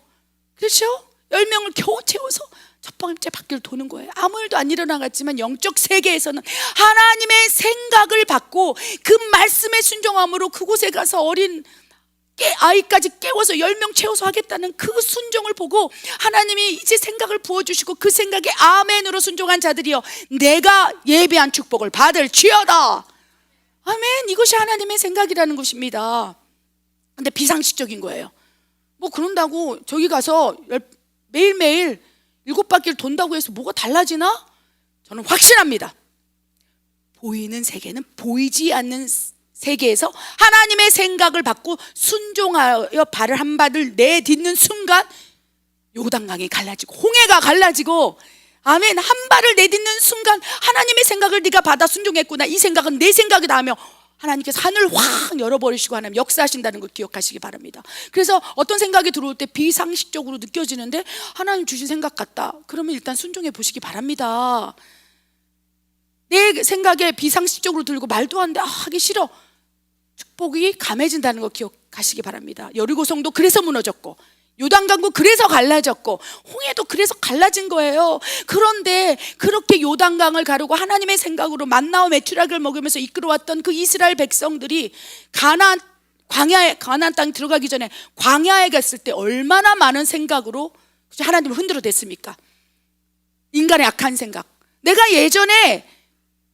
그렇죠? 10명을 겨우 채워서 첫 번째 바퀴를 도는 거예요. 아무 일도 안 일어나갔지만 영적 세계에서는 하나님의 생각을 받고 그 말씀에 순종함으로 그곳에 가서 어린 아이까지 깨워서 10명 채워서 하겠다는 그 순종을 보고 하나님이 이제 생각을 부어주시고 그 생각에 아멘으로 순종한 자들이여 내가 예배한 축복을 받을지어다. 아멘. 이것이 하나님의 생각이라는 것입니다. 근데 비상식적인 거예요. 뭐 그런다고 저기 가서 매일매일 7바퀴를 돈다고 해서 뭐가 달라지나? 저는 확신합니다. 보이는 세계는 보이지 않는 세계에서 하나님의 생각을 받고 순종하여 발을 한 발을 내딛는 순간 요단강이 갈라지고 홍해가 갈라지고 아멘. 한 발을 내딛는 순간 하나님의 생각을 네가 받아 순종했구나, 이 생각은 내 생각이다 하며 하나님께서 하늘을 확 열어버리시고 하나님 역사하신다는 걸 기억하시기 바랍니다. 그래서 어떤 생각이 들어올 때 비상식적으로 느껴지는데 하나님 주신 생각 같다, 그러면 일단 순종해 보시기 바랍니다. 내 생각에 비상식적으로 들고 말도 안 돼, 하기 싫어, 축복이 감해진다는 걸 기억하시기 바랍니다. 여리고성도 그래서 무너졌고 요단강도 그래서 갈라졌고 홍해도 그래서 갈라진 거예요. 그런데 그렇게 요단강을 가르고 하나님의 생각으로 만나와 메추라기를 먹으면서 이끌어왔던 그 이스라엘 백성들이 가나안 땅에 들어가기 전에 광야에 갔을 때 얼마나 많은 생각으로 하나님을 흔들어 댔습니까? 인간의 악한 생각. 내가 예전에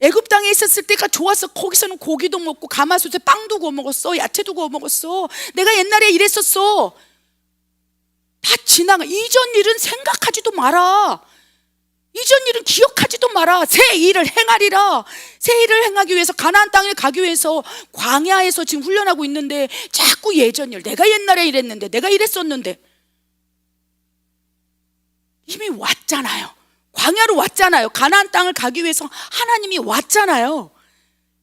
애굽 땅에 있었을 때가 좋았어. 거기서는 고기도 먹고 가마솥에 빵도 구워 먹었어, 야채도 구워 먹었어. 내가 옛날에 이랬었어. 다 지나가. 이전 일은 생각하지도 마라. 이전 일은 기억하지도 마라. 새 일을 행하리라. 새 일을 행하기 위해서 가나안 땅에 가기 위해서 광야에서 지금 훈련하고 있는데 자꾸 예전 일, 내가 옛날에 이랬는데, 내가 이랬었는데. 이미 왔잖아요. 광야로 왔잖아요. 가나안 땅을 가기 위해서 하나님이 왔잖아요.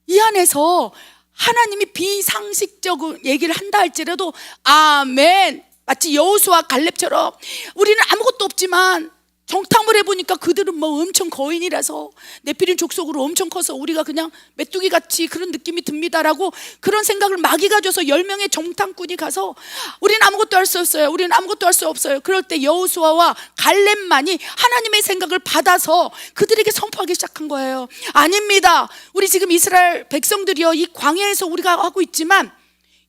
이 안에서 하나님이 비상식적인 얘기를 한다 할지라도 아멘. 마치 여호수아 갈렙처럼 우리는 아무것도 없지만 정탐을 해보니까 그들은 뭐 엄청 거인이라서 네피림 족속으로 엄청 커서 우리가 그냥 메뚜기 같이 그런 느낌이 듭니다라고 그런 생각을 마귀가 줘서 10명의 정탐꾼이 가서 우리는 아무것도 할 수 없어요, 우리는 아무것도 할 수 없어요. 그럴 때 여호수아와 갈렙만이 하나님의 생각을 받아서 그들에게 선포하기 시작한 거예요. 아닙니다. 우리 지금 이스라엘 백성들이요, 이 광야에서 우리가 하고 있지만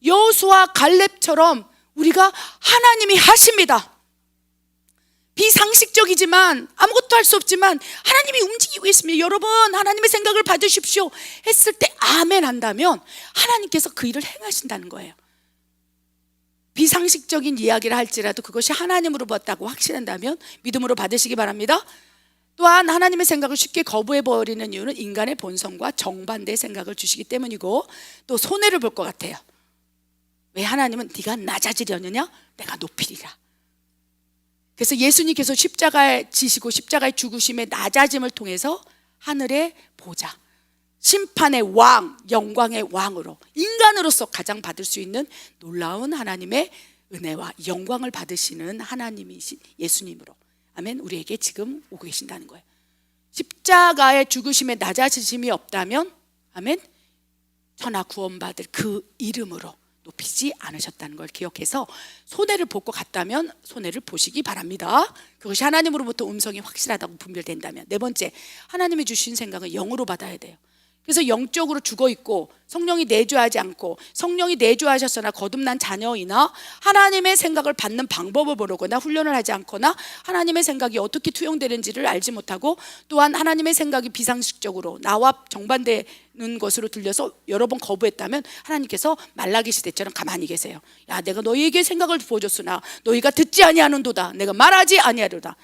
여호수아 갈렙처럼 우리가 하나님이 하십니다. 비상식적이지만 아무것도 할 수 없지만 하나님이 움직이고 있습니다. 여러분, 하나님의 생각을 받으십시오 했을 때 아멘 한다면 하나님께서 그 일을 행하신다는 거예요. 비상식적인 이야기를 할지라도 그것이 하나님으로 받았다고 확신한다면 믿음으로 받으시기 바랍니다. 또한 하나님의 생각을 쉽게 거부해버리는 이유는 인간의 본성과 정반대의 생각을 주시기 때문이고 또 손해를 볼 것 같아요. 왜? 하나님은 네가 낮아지려느냐? 내가 높이리라. 그래서 예수님께서 십자가에 지시고 십자가의 죽으심의 낮아짐을 통해서 하늘의 보좌, 심판의 왕, 영광의 왕으로 인간으로서 가장 받을 수 있는 놀라운 하나님의 은혜와 영광을 받으시는 하나님이신 예수님으로, 아멘, 우리에게 지금 오고 계신다는 거예요. 십자가의 죽으심에 낮아지심이 없다면, 아멘, 천하 구원받을 그 이름으로 높이지 않으셨다는 걸 기억해서 손해를 볼 것 같다면 손해를 보시기 바랍니다. 그것이 하나님으로부터 음성이 확실하다고 분별된다면. 네 번째, 하나님이 주신 생각은 영으로 받아야 돼요. 그래서 영적으로 죽어 있고 성령이 내주하지 않고, 성령이 내주하셨으나 거듭난 자녀이나 하나님의 생각을 받는 방법을 모르거나 훈련을 하지 않거나 하나님의 생각이 어떻게 투영되는지를 알지 못하고, 또한 하나님의 생각이 비상식적으로 나와 정반대는 것으로 들려서 여러 번 거부했다면 하나님께서 말라기 시대처럼 가만히 계세요. 야, 내가 너희에게 생각을 부어줬으나 너희가 듣지 아니하는도다. 내가 말하지 아니하리로다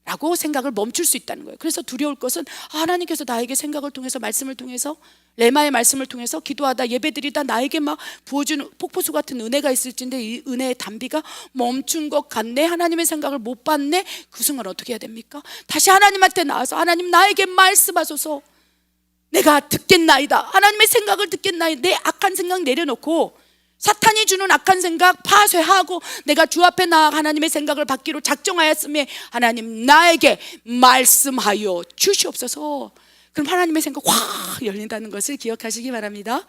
라고 생각을 멈출 수 있다는 거예요. 그래서 두려울 것은 하나님께서 나에게 생각을 통해서, 말씀을 통해서, 레마의 말씀을 통해서 기도하다 예배드리다 나에게 막 부어주는 폭포수 같은 은혜가 있을진데 이 은혜의 단비가 멈춘 것 같네, 하나님의 생각을 못 받네. 그 순간 어떻게 해야 됩니까? 다시 하나님한테 나와서 하나님 나에게 말씀하소서, 내가 듣겠나이다, 하나님의 생각을 듣겠나이다. 내 악한 생각 내려놓고 사탄이 주는 악한 생각 파쇄하고 내가 주 앞에 나아 하나님의 생각을 받기로 작정하였음에 하나님 나에게 말씀하여 주시옵소서. 그럼 하나님의 생각 확 열린다는 것을 기억하시기 바랍니다.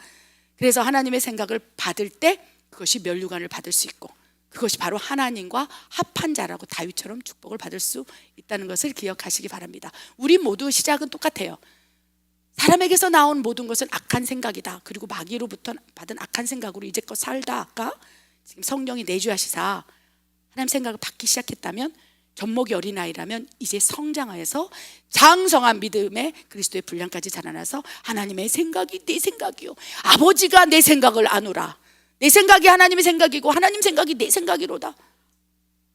그래서 하나님의 생각을 받을 때 그것이 면류관을 받을 수 있고, 그것이 바로 하나님과 합한 자라고 다윗처럼 축복을 받을 수 있다는 것을 기억하시기 바랍니다. 우리 모두 시작은 똑같아요. 사람에게서 나온 모든 것은 악한 생각이다. 그리고 마귀로부터 받은 악한 생각으로 이제껏 살다 아까 지금 성령이 내주하시사 하나님 생각을 받기 시작했다면, 젖먹이 어린아이라면 이제 성장하여서 장성한 믿음의 그리스도의 분량까지 자라나서 하나님의 생각이 내 생각이요, 아버지가 내 생각을 아노라, 내 생각이 하나님의 생각이고 하나님 생각이 내 생각이로다,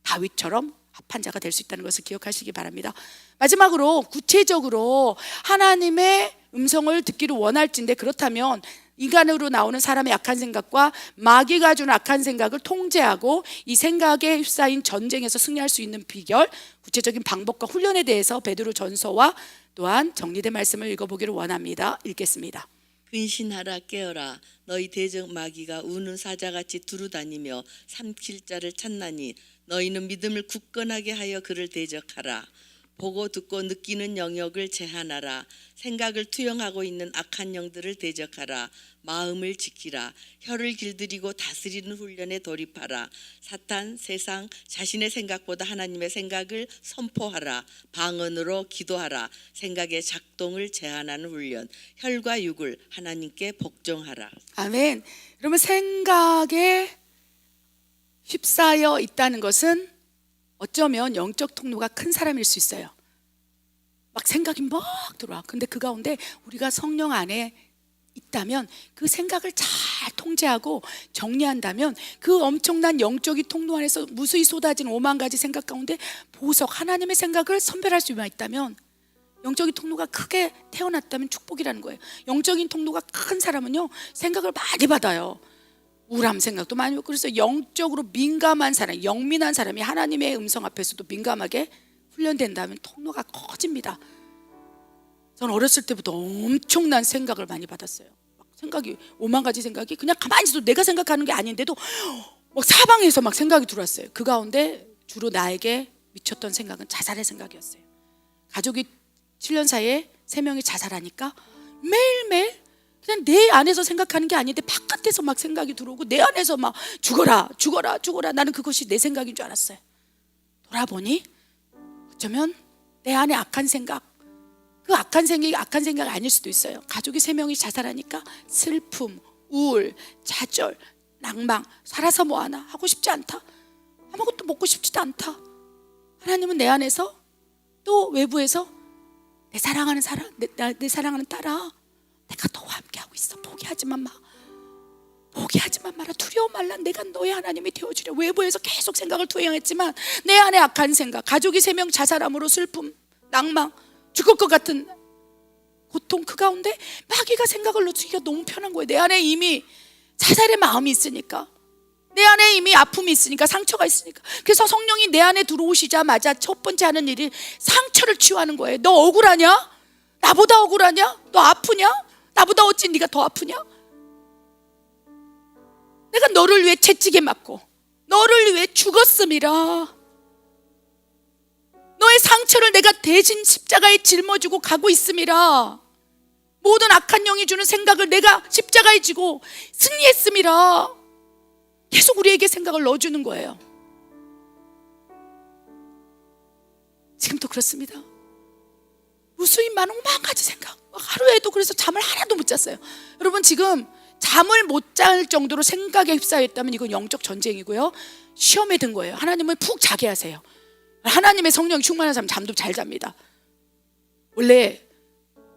다윗처럼 합한 자가 될 수 있다는 것을 기억하시기 바랍니다. 마지막으로 구체적으로 하나님의 음성을 듣기를 원할진데, 그렇다면 인간으로 나오는 사람의 악한 생각과 마귀가 주는 악한 생각을 통제하고 이 생각에 휩싸인 전쟁에서 승리할 수 있는 비결, 구체적인 방법과 훈련에 대해서 베드로 전서와 또한 정리된 말씀을 읽어보기를 원합니다. 읽겠습니다. 근신하라, 깨어라. 너희 대적 마귀가 우는 사자같이 두루다니며 삼킬 자를 찾나니 너희는 믿음을 굳건하게 하여 그를 대적하라. 보고 듣고 느끼는 영역을 제한하라. 생각을 투영하고 있는 악한 영들을 대적하라. 마음을 지키라. 혀를 길들이고 다스리는 훈련에 돌입하라. 사탄, 세상, 자신의 생각보다 하나님의 생각을 선포하라. 방언으로 기도하라. 생각의 작동을 제한하는 훈련. 혈과 육을 하나님께 복종하라. 아멘. 그러면 생각에 휩싸여 있다는 것은 어쩌면 영적 통로가 큰 사람일 수 있어요. 막 생각이 막 들어와. 근데 그 가운데 우리가 성령 안에 있다면, 그 생각을 잘 통제하고 정리한다면 그 엄청난 영적인 통로 안에서 무수히 쏟아진 5만 가지 생각 가운데 보석 하나님의 생각을 선별할 수만 있다면, 영적인 통로가 크게 태어났다면 축복이라는 거예요. 영적인 통로가 큰 사람은요, 생각을 많이 받아요. 우울함 생각도 많이 받고. 그래서 영적으로 민감한 사람, 영민한 사람이 하나님의 음성 앞에서도 민감하게 훈련된다면 통로가 커집니다. 저는 어렸을 때부터 엄청난 생각을 많이 받았어요. 막 생각이 5만 가지 생각이 그냥 가만히 있어도 내가 생각하는 게 아닌데도 막 사방에서 막 생각이 들어왔어요. 그 가운데 주로 나에게 미쳤던 생각은 자살의 생각이었어요. 가족이 7년 사이에 3명이 자살하니까 매일매일 그냥 내 안에서 생각하는 게 아닌데 바깥에서 막 생각이 들어오고 내 안에서 막 죽어라 죽어라 죽어라, 나는 그것이 내 생각인 줄 알았어요. 돌아보니 어쩌면 내 안에 악한 생각, 그 악한 생각이 악한 생각이 아닐 수도 있어요. 가족이 3명이 자살하니까 슬픔, 우울, 좌절, 낭망, 살아서 뭐하나, 하고 싶지 않다, 아무것도 먹고 싶지도 않다. 하나님은 내 안에서 또 외부에서 내 사랑하는 사람, 내 사랑하는 딸아, 내가 너와 함께하고 있어. 포기하지만 마. 포기하지만 마라. 두려워 말라. 내가 너의 하나님이 되어주려. 외부에서 계속 생각을 투영했지만 내 안에 악한 생각, 가족이 3명 자살함으로 슬픔, 낭망, 죽을 것 같은 고통, 그 가운데 마귀가 생각을 놓치기가 너무 편한 거예요. 내 안에 이미 자살의 마음이 있으니까, 내 안에 이미 아픔이 있으니까, 상처가 있으니까. 그래서 성령이 내 안에 들어오시자마자 첫 번째 하는 일이 상처를 치유하는 거예요. 너 억울하냐? 나보다 억울하냐? 너 아프냐? 나보다 어찌 네가 더 아프냐? 내가 너를 위해 채찍에 맞고 너를 위해 죽었음이라. 너의 상처를 내가 대신 십자가에 짊어지고 가고 있음이라. 모든 악한 영이 주는 생각을 내가 십자가에 지고 승리했음이라. 계속 우리에게 생각을 넣어주는 거예요. 지금도 그렇습니다. 무수히 많은 오만 가지 생각, 하루에도 그래서 잠을 하나도 못 잤어요. 여러분, 지금 잠을 못 잘 정도로 생각에 휩싸였다면 이건 영적 전쟁이고요, 시험에 든 거예요. 하나님은 푹 자게 하세요. 하나님의 성령이 충만한 사람 잠도 잘 잡니다. 원래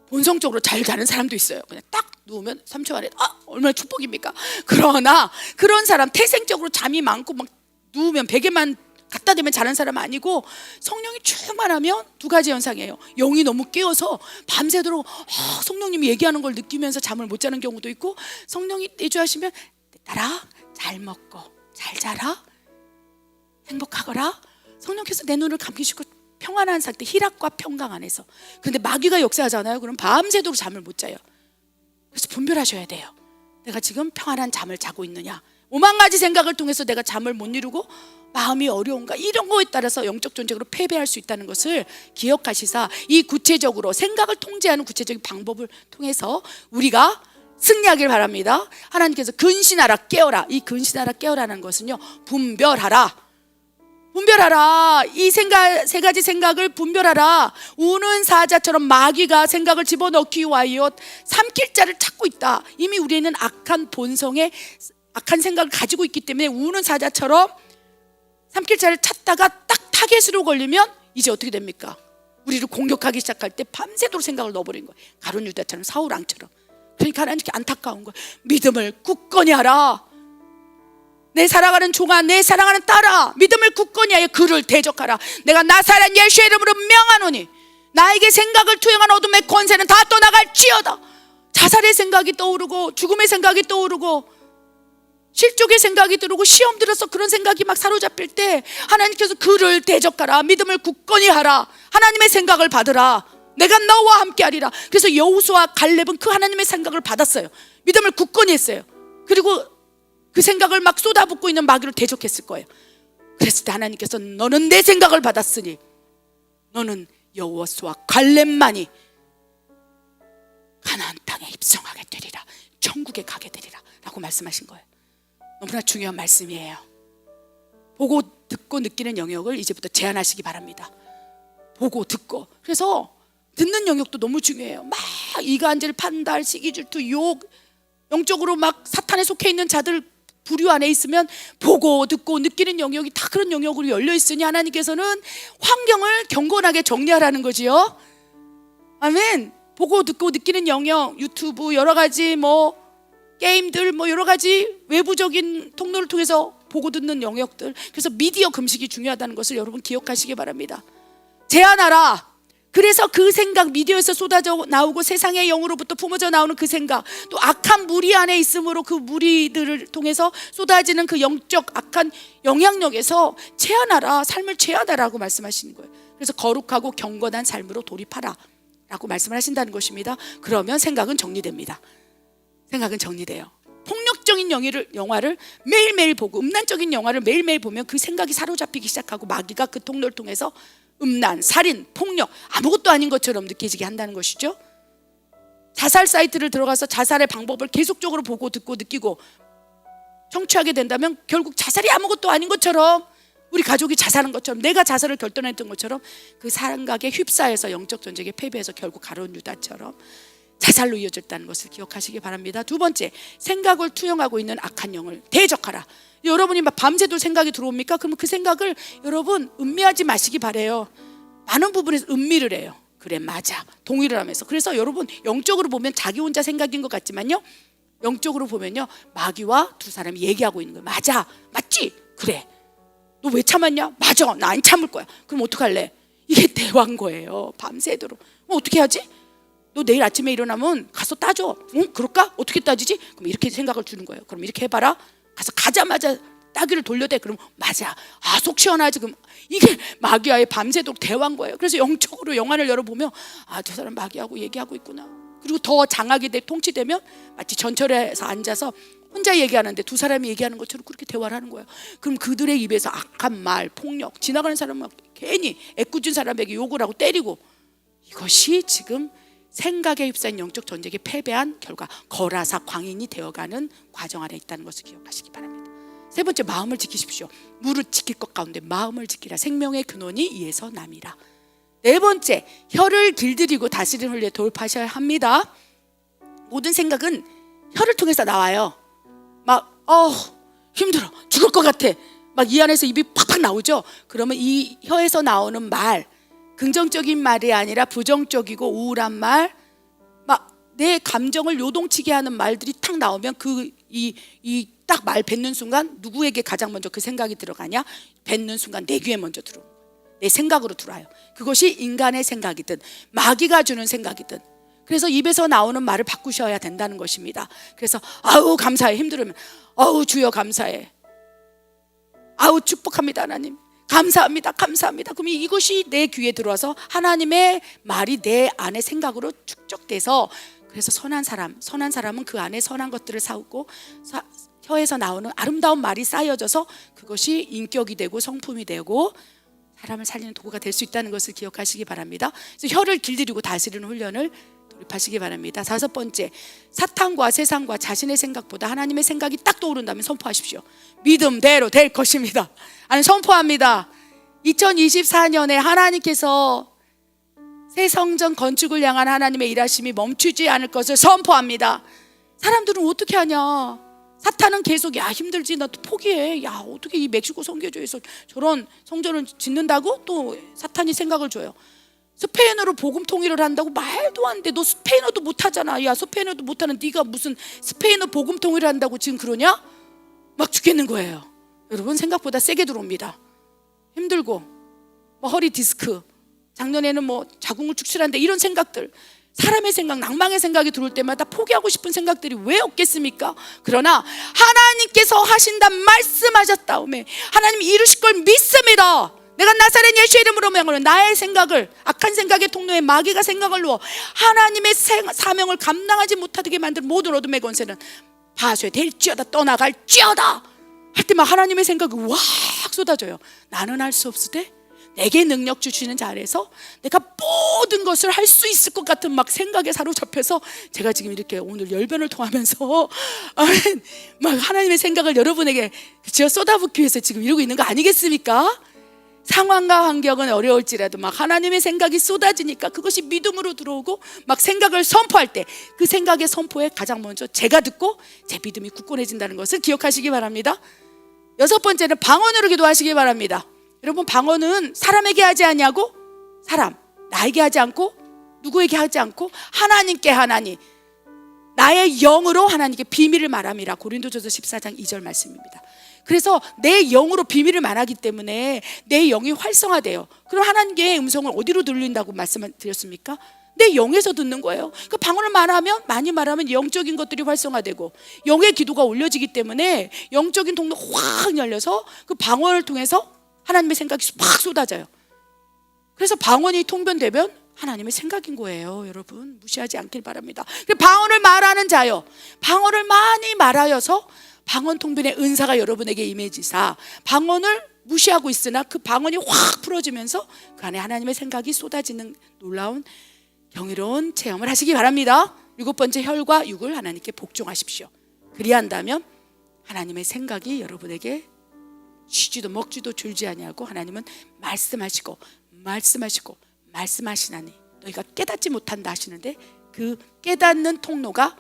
본성적으로 잘 자는 사람도 있어요. 그냥 딱 누우면 3초 안에 얼마나 축복입니까? 그러나 그런 사람, 태생적으로 잠이 많고 막 누우면 베개만 갖다 대면 자는 사람 아니고, 성령이 충만하면 두 가지 현상이에요. 영이 너무 깨어서 밤새도록 성령님이 얘기하는 걸 느끼면서 잠을 못 자는 경우도 있고, 성령이 내주하시면 따라 잘 먹고 잘 자라, 행복하거라. 성령께서 내 눈을 감기시고 평안한 상태, 희락과 평강 안에서. 근데 마귀가 역사하잖아요. 그럼 밤새도록 잠을 못 자요. 그래서 분별하셔야 돼요. 내가 지금 평안한 잠을 자고 있느냐, 오만 가지 생각을 통해서 내가 잠을 못 이루고 마음이 어려운가, 이런 거에 따라서 영적 전쟁으로 패배할 수 있다는 것을 기억하시사, 이 구체적으로 생각을 통제하는 구체적인 방법을 통해서 우리가 승리하길 바랍니다. 하나님께서 근신하라, 깨어라. 이 근신하라, 깨어라는 것은요, 분별하라. 분별하라. 이 생각, 세 가지 생각을 분별하라. 우는 사자처럼 마귀가 생각을 집어넣기 위하여 삼킬 자를 찾고 있다. 이미 우리는 악한 본성에 악한 생각을 가지고 있기 때문에 우는 사자처럼 삼킬 자를 찾다가 딱 타겟으로 걸리면 이제 어떻게 됩니까? 우리를 공격하기 시작할 때 밤새도록 생각을 넣어버린 거예요. 가룟 유다처럼, 사울 왕처럼. 그러니까 하나님께 안타까운 거예요. 믿음을 굳건히 하라. 내 사랑하는 종아, 내 사랑하는 딸아, 믿음을 굳건히 하여 그를 대적하라. 내가 나사렛 예수의 이름으로 명하노니 나에게 생각을 투영한 어둠의 권세는 다 떠나갈지어다. 자살의 생각이 떠오르고 죽음의 생각이 떠오르고 실족의 생각이 들고 시험 들어서 그런 생각이 막 사로잡힐 때 하나님께서 그를 대적하라. 믿음을 굳건히 하라. 하나님의 생각을 받으라. 내가 너와 함께하리라. 그래서 여호수아와 갈렙은 그 하나님의 생각을 받았어요. 믿음을 굳건히 했어요. 그리고 그 생각을 막 쏟아붓고 있는 마귀를 대적했을 거예요. 그랬을 때 하나님께서 너는 내 생각을 받았으니 너는 여호수아와 갈렙만이 가나안 땅에 입성하게 되리라, 천국에 가게 되리라 라고 말씀하신 거예요. 너무나 중요한 말씀이에요. 보고 듣고 느끼는 영역을 이제부터 제한하시기 바랍니다. 보고 듣고. 그래서 듣는 영역도 너무 중요해요. 막 이간질, 판달, 시기, 질투, 욕, 영적으로 막 사탄에 속해 있는 자들 부류 안에 있으면 보고 듣고 느끼는 영역이 다 그런 영역으로 열려 있으니 하나님께서는 환경을 경건하게 정리하라는 거지요. 아멘. 보고 듣고 느끼는 영역, 유튜브 여러 가지 게임들 여러 가지 외부적인 통로를 통해서 보고 듣는 영역들. 그래서 미디어 금식이 중요하다는 것을 여러분 기억하시기 바랍니다. 제한하라. 그래서 그 생각, 미디어에서 쏟아져 나오고 세상의 영으로부터 품어져 나오는 그 생각, 또 악한 무리 안에 있으므로 그 무리들을 통해서 쏟아지는 그 영적 악한 영향력에서 제한하라. 삶을 제한하라고 말씀하시는 거예요. 그래서 거룩하고 경건한 삶으로 돌입하라 라고 말씀을 하신다는 것입니다. 그러면 생각은 정리됩니다. 생각은 정리돼요. 폭력적인 영화를 매일매일 보고 음란적인 영화를 매일매일 보면 그 생각이 사로잡히기 시작하고 마귀가 그 통로를 통해서 음란, 살인, 폭력, 아무것도 아닌 것처럼 느껴지게 한다는 것이죠. 자살 사이트를 들어가서 자살의 방법을 계속적으로 보고 듣고 느끼고 청취하게 된다면 결국 자살이 아무것도 아닌 것처럼, 우리 가족이 자살한 것처럼, 내가 자살을 결단했던 것처럼 그 생각에 휩싸여서 영적 전쟁에 패배해서 결국 가룟 유다처럼 자살로 이어졌다는 것을 기억하시기 바랍니다. 두 번째, 생각을 투영하고 있는 악한 영을 대적하라. 여러분이 막 밤새도록 생각이 들어옵니까? 그러면 그 생각을 여러분 음미하지 마시기 바래요. 많은 부분에서 음미를 해요. 그래, 맞아, 동의를 하면서. 그래서 여러분 영적으로 보면 자기 혼자 생각인 것 같지만요, 영적으로 보면요 마귀와 두 사람이 얘기하고 있는 거예요. 맞아, 맞지? 그래, 너 왜 참았냐? 맞아, 나 안 참을 거야. 그럼 어떡할래? 이게 대화인 거예요. 밤새도록. 어떻게 하지? 너 내일 아침에 일어나면 가서 따져. 응? 그럴까? 어떻게 따지지? 그럼 이렇게 생각을 주는 거예요. 그럼 이렇게 해봐라. 가서 가자마자 따귀를 돌려대. 그럼 맞아, 속 시원하지. 그럼 이게 마귀와의 밤새도록 대화인 거예요. 그래서 영적으로 영화를 열어보면 저 사람 마귀하고 얘기하고 있구나. 그리고 더 장악이 돼 통치되면 마치 전철에서 앉아서 혼자 얘기하는데 두 사람이 얘기하는 것처럼 그렇게 대화를 하는 거예요. 그럼 그들의 입에서 악한 말, 폭력, 지나가는 사람은 괜히 애꿎은 사람에게 욕을 하고 때리고, 이것이 지금 생각에 휩싸인 영적 전쟁에 패배한 결과 거라사 광인이 되어가는 과정 안에 있다는 것을 기억하시기 바랍니다. 세 번째, 마음을 지키십시오. 무릇 지킬 것 가운데 마음을 지키라. 생명의 근원이 이에서 남이라. 네 번째, 혀를 길들이고 다스리는 훈련에 돌입하셔야 합니다. 모든 생각은 혀를 통해서 나와요. 막 힘들어, 죽을 것 같아, 막 이 안에서 입이 팍팍 나오죠. 그러면 이 혀에서 나오는 말, 긍정적인 말이 아니라 부정적이고 우울한 말, 막 내 감정을 요동치게 하는 말들이 탁 나오면 이 딱 말 뱉는 순간 누구에게 가장 먼저 그 생각이 들어가냐? 뱉는 순간 내 귀에 먼저 들어오는 거예요. 내 생각으로 들어와요. 그것이 인간의 생각이든 마귀가 주는 생각이든. 그래서 입에서 나오는 말을 바꾸셔야 된다는 것입니다. 그래서 아우 감사해, 힘들으면 아우 주여 감사해, 아우 축복합니다 하나님, 감사합니다, 감사합니다. 그럼 이것이 내 귀에 들어와서 하나님의 말이 내 안에 생각으로 축적돼서, 그래서 선한 사람은 그 안에 선한 것들을 사오고 혀에서 나오는 아름다운 말이 쌓여져서 그것이 인격이 되고 성품이 되고 사람을 살리는 도구가 될 수 있다는 것을 기억하시기 바랍니다. 그래서 혀를 길들이고 다스리는 훈련을 돌입하시기 바랍니다. 다섯 번째, 사탄과 세상과 자신의 생각보다 하나님의 생각이 딱 떠오른다면 선포하십시오. 믿음대로 될 것입니다. 아니, 선포합니다. 2024년에 하나님께서 새 성전 건축을 향한 하나님의 일하심이 멈추지 않을 것을 선포합니다. 사람들은 어떻게 하냐? 사탄은 계속 야 힘들지, 나 또 포기해, 야 어떻게 이 멕시코 선교조에서 저런 성전을 짓는다고? 또 사탄이 생각을 줘요. 스페인어로 복음 통일을 한다고? 말도 안 돼. 너 스페인어도 못하잖아. 야 스페인어도 못하는 네가 무슨 스페인어 복음 통일을 한다고 지금 그러냐? 막 죽겠는 거예요. 여러분, 생각보다 세게 들어옵니다. 힘들고 뭐 허리 디스크, 작년에는 뭐 자궁을 축출한데, 이런 생각들, 사람의 생각, 낭망의 생각이 들어올 때마다 포기하고 싶은 생각들이 왜 없겠습니까? 그러나 하나님께서 하신다 말씀하셨다오매 하나님이 이루실 걸 믿습니다. 내가 나사렛 예수의 이름으로 명하노니 나의 생각을, 악한 생각의 통로에 마귀가 생각을 놓아 하나님의 사명을 감당하지 못하게 만든 모든 어둠의 권세는 파쇄될지어다, 떠나갈지어다 할 때 막 하나님의 생각이 확 쏟아져요. 나는 할 수 없으되 내게 능력 주시는 자 아래서 내가 모든 것을 할 수 있을 것 같은 막 생각에 사로잡혀서, 제가 지금 이렇게 오늘 열변을 통하면서 막 하나님의 생각을 여러분에게 쏟아붓기 위해서 지금 이러고 있는 거 아니겠습니까? 상황과 환경은 어려울지라도 막 하나님의 생각이 쏟아지니까 그것이 믿음으로 들어오고, 막 생각을 선포할 때 그 생각의 선포에 가장 먼저 제가 듣고 제 믿음이 굳건해진다는 것을 기억하시기 바랍니다. 여섯 번째는 방언으로 기도하시기 바랍니다. 여러분, 방언은 사람에게 하지 않냐고? 사람, 나에게 하지 않고, 누구에게 하지 않고 하나님께, 하나님 나의 영으로 하나님께 비밀을 말함이라. 고린도전서 14장 2절 말씀입니다. 그래서 내 영으로 비밀을 말하기 때문에 내 영이 활성화돼요. 그럼 하나님의 음성을 어디로 들린다고 말씀을 드렸습니까? 내 영에서 듣는 거예요. 그 방언을 많이 말하면 영적인 것들이 활성화되고 영의 기도가 올려지기 때문에 영적인 통로 확 열려서 그 방언을 통해서 하나님의 생각이 막 쏟아져요. 그래서 방언이 통변되면 하나님의 생각인 거예요. 여러분, 무시하지 않길 바랍니다. 방언을 말하는 자요, 방언을 많이 말하여서 방언 통변의 은사가 여러분에게 임해지사, 방언을 무시하고 있으나 그 방언이 확 풀어지면서 그 안에 하나님의 생각이 쏟아지는 놀라운 경이로운 체험을 하시기 바랍니다. 일곱 번째, 혈과 육을 하나님께 복종하십시오. 그리한다면 하나님의 생각이 여러분에게 쉬지도 먹지도 줄지 아니하고, 하나님은 말씀하시고 말씀하시나니 너희가 깨닫지 못한다 하시는데, 그 깨닫는 통로가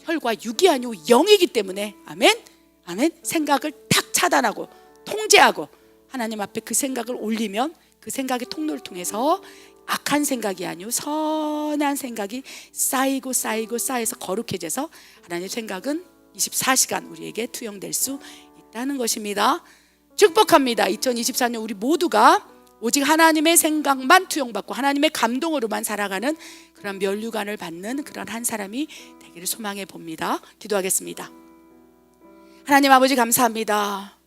혈과 육이 아니고 영이기 때문에, 아멘, 아멘. 생각을 탁 차단하고 통제하고 하나님 앞에 그 생각을 올리면 그 생각의 통로를 통해서 악한 생각이 아니고 선한 생각이 쌓여서 거룩해져서 하나님의 생각은 24시간 우리에게 투영될 수 있다는 것입니다. 축복합니다. 2024년 우리 모두가 오직 하나님의 생각만 투영받고 하나님의 감동으로만 살아가는 그런 면류관을 받는 그런 한 사람이 되기를 소망해 봅니다. 기도하겠습니다. 하나님 아버지, 감사합니다.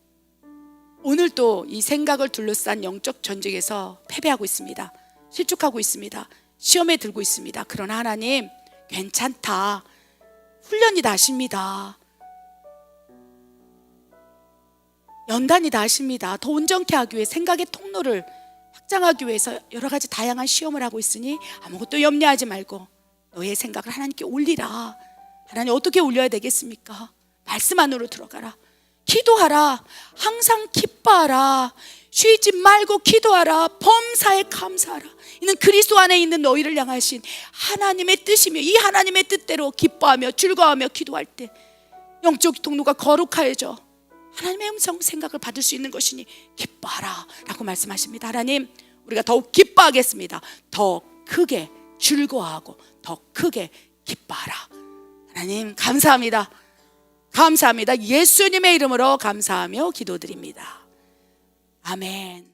오늘 또 이 생각을 둘러싼 영적 전쟁에서 패배하고 있습니다. 실족하고 있습니다. 시험에 들고 있습니다. 그러나 하나님, 괜찮다. 훈련이 다 하십니다. 연단이 다 하십니다. 더 온전케 하기 위해 생각의 통로를 확장하기 위해서 여러 가지 다양한 시험을 하고 있으니 아무것도 염려하지 말고 너의 생각을 하나님께 올리라. 하나님 어떻게 올려야 되겠습니까? 말씀 안으로 들어가라. 기도하라. 항상 기뻐하라. 쉬지 말고 기도하라. 범사에 감사하라. 이는 그리스도 안에 있는 너희를 향하신 하나님의 뜻이며 이 하나님의 뜻대로 기뻐하며 즐거워하며 기도할 때 영적 통로가 거룩하여져 하나님의 음성 생각을 받을 수 있는 것이니 기뻐하라 라고 말씀하십니다. 하나님, 우리가 더욱 기뻐하겠습니다. 더 크게 즐거워하고 더 크게 기뻐하라. 하나님 감사합니다. 감사합니다. 예수님의 이름으로 감사하며 기도드립니다. 아멘.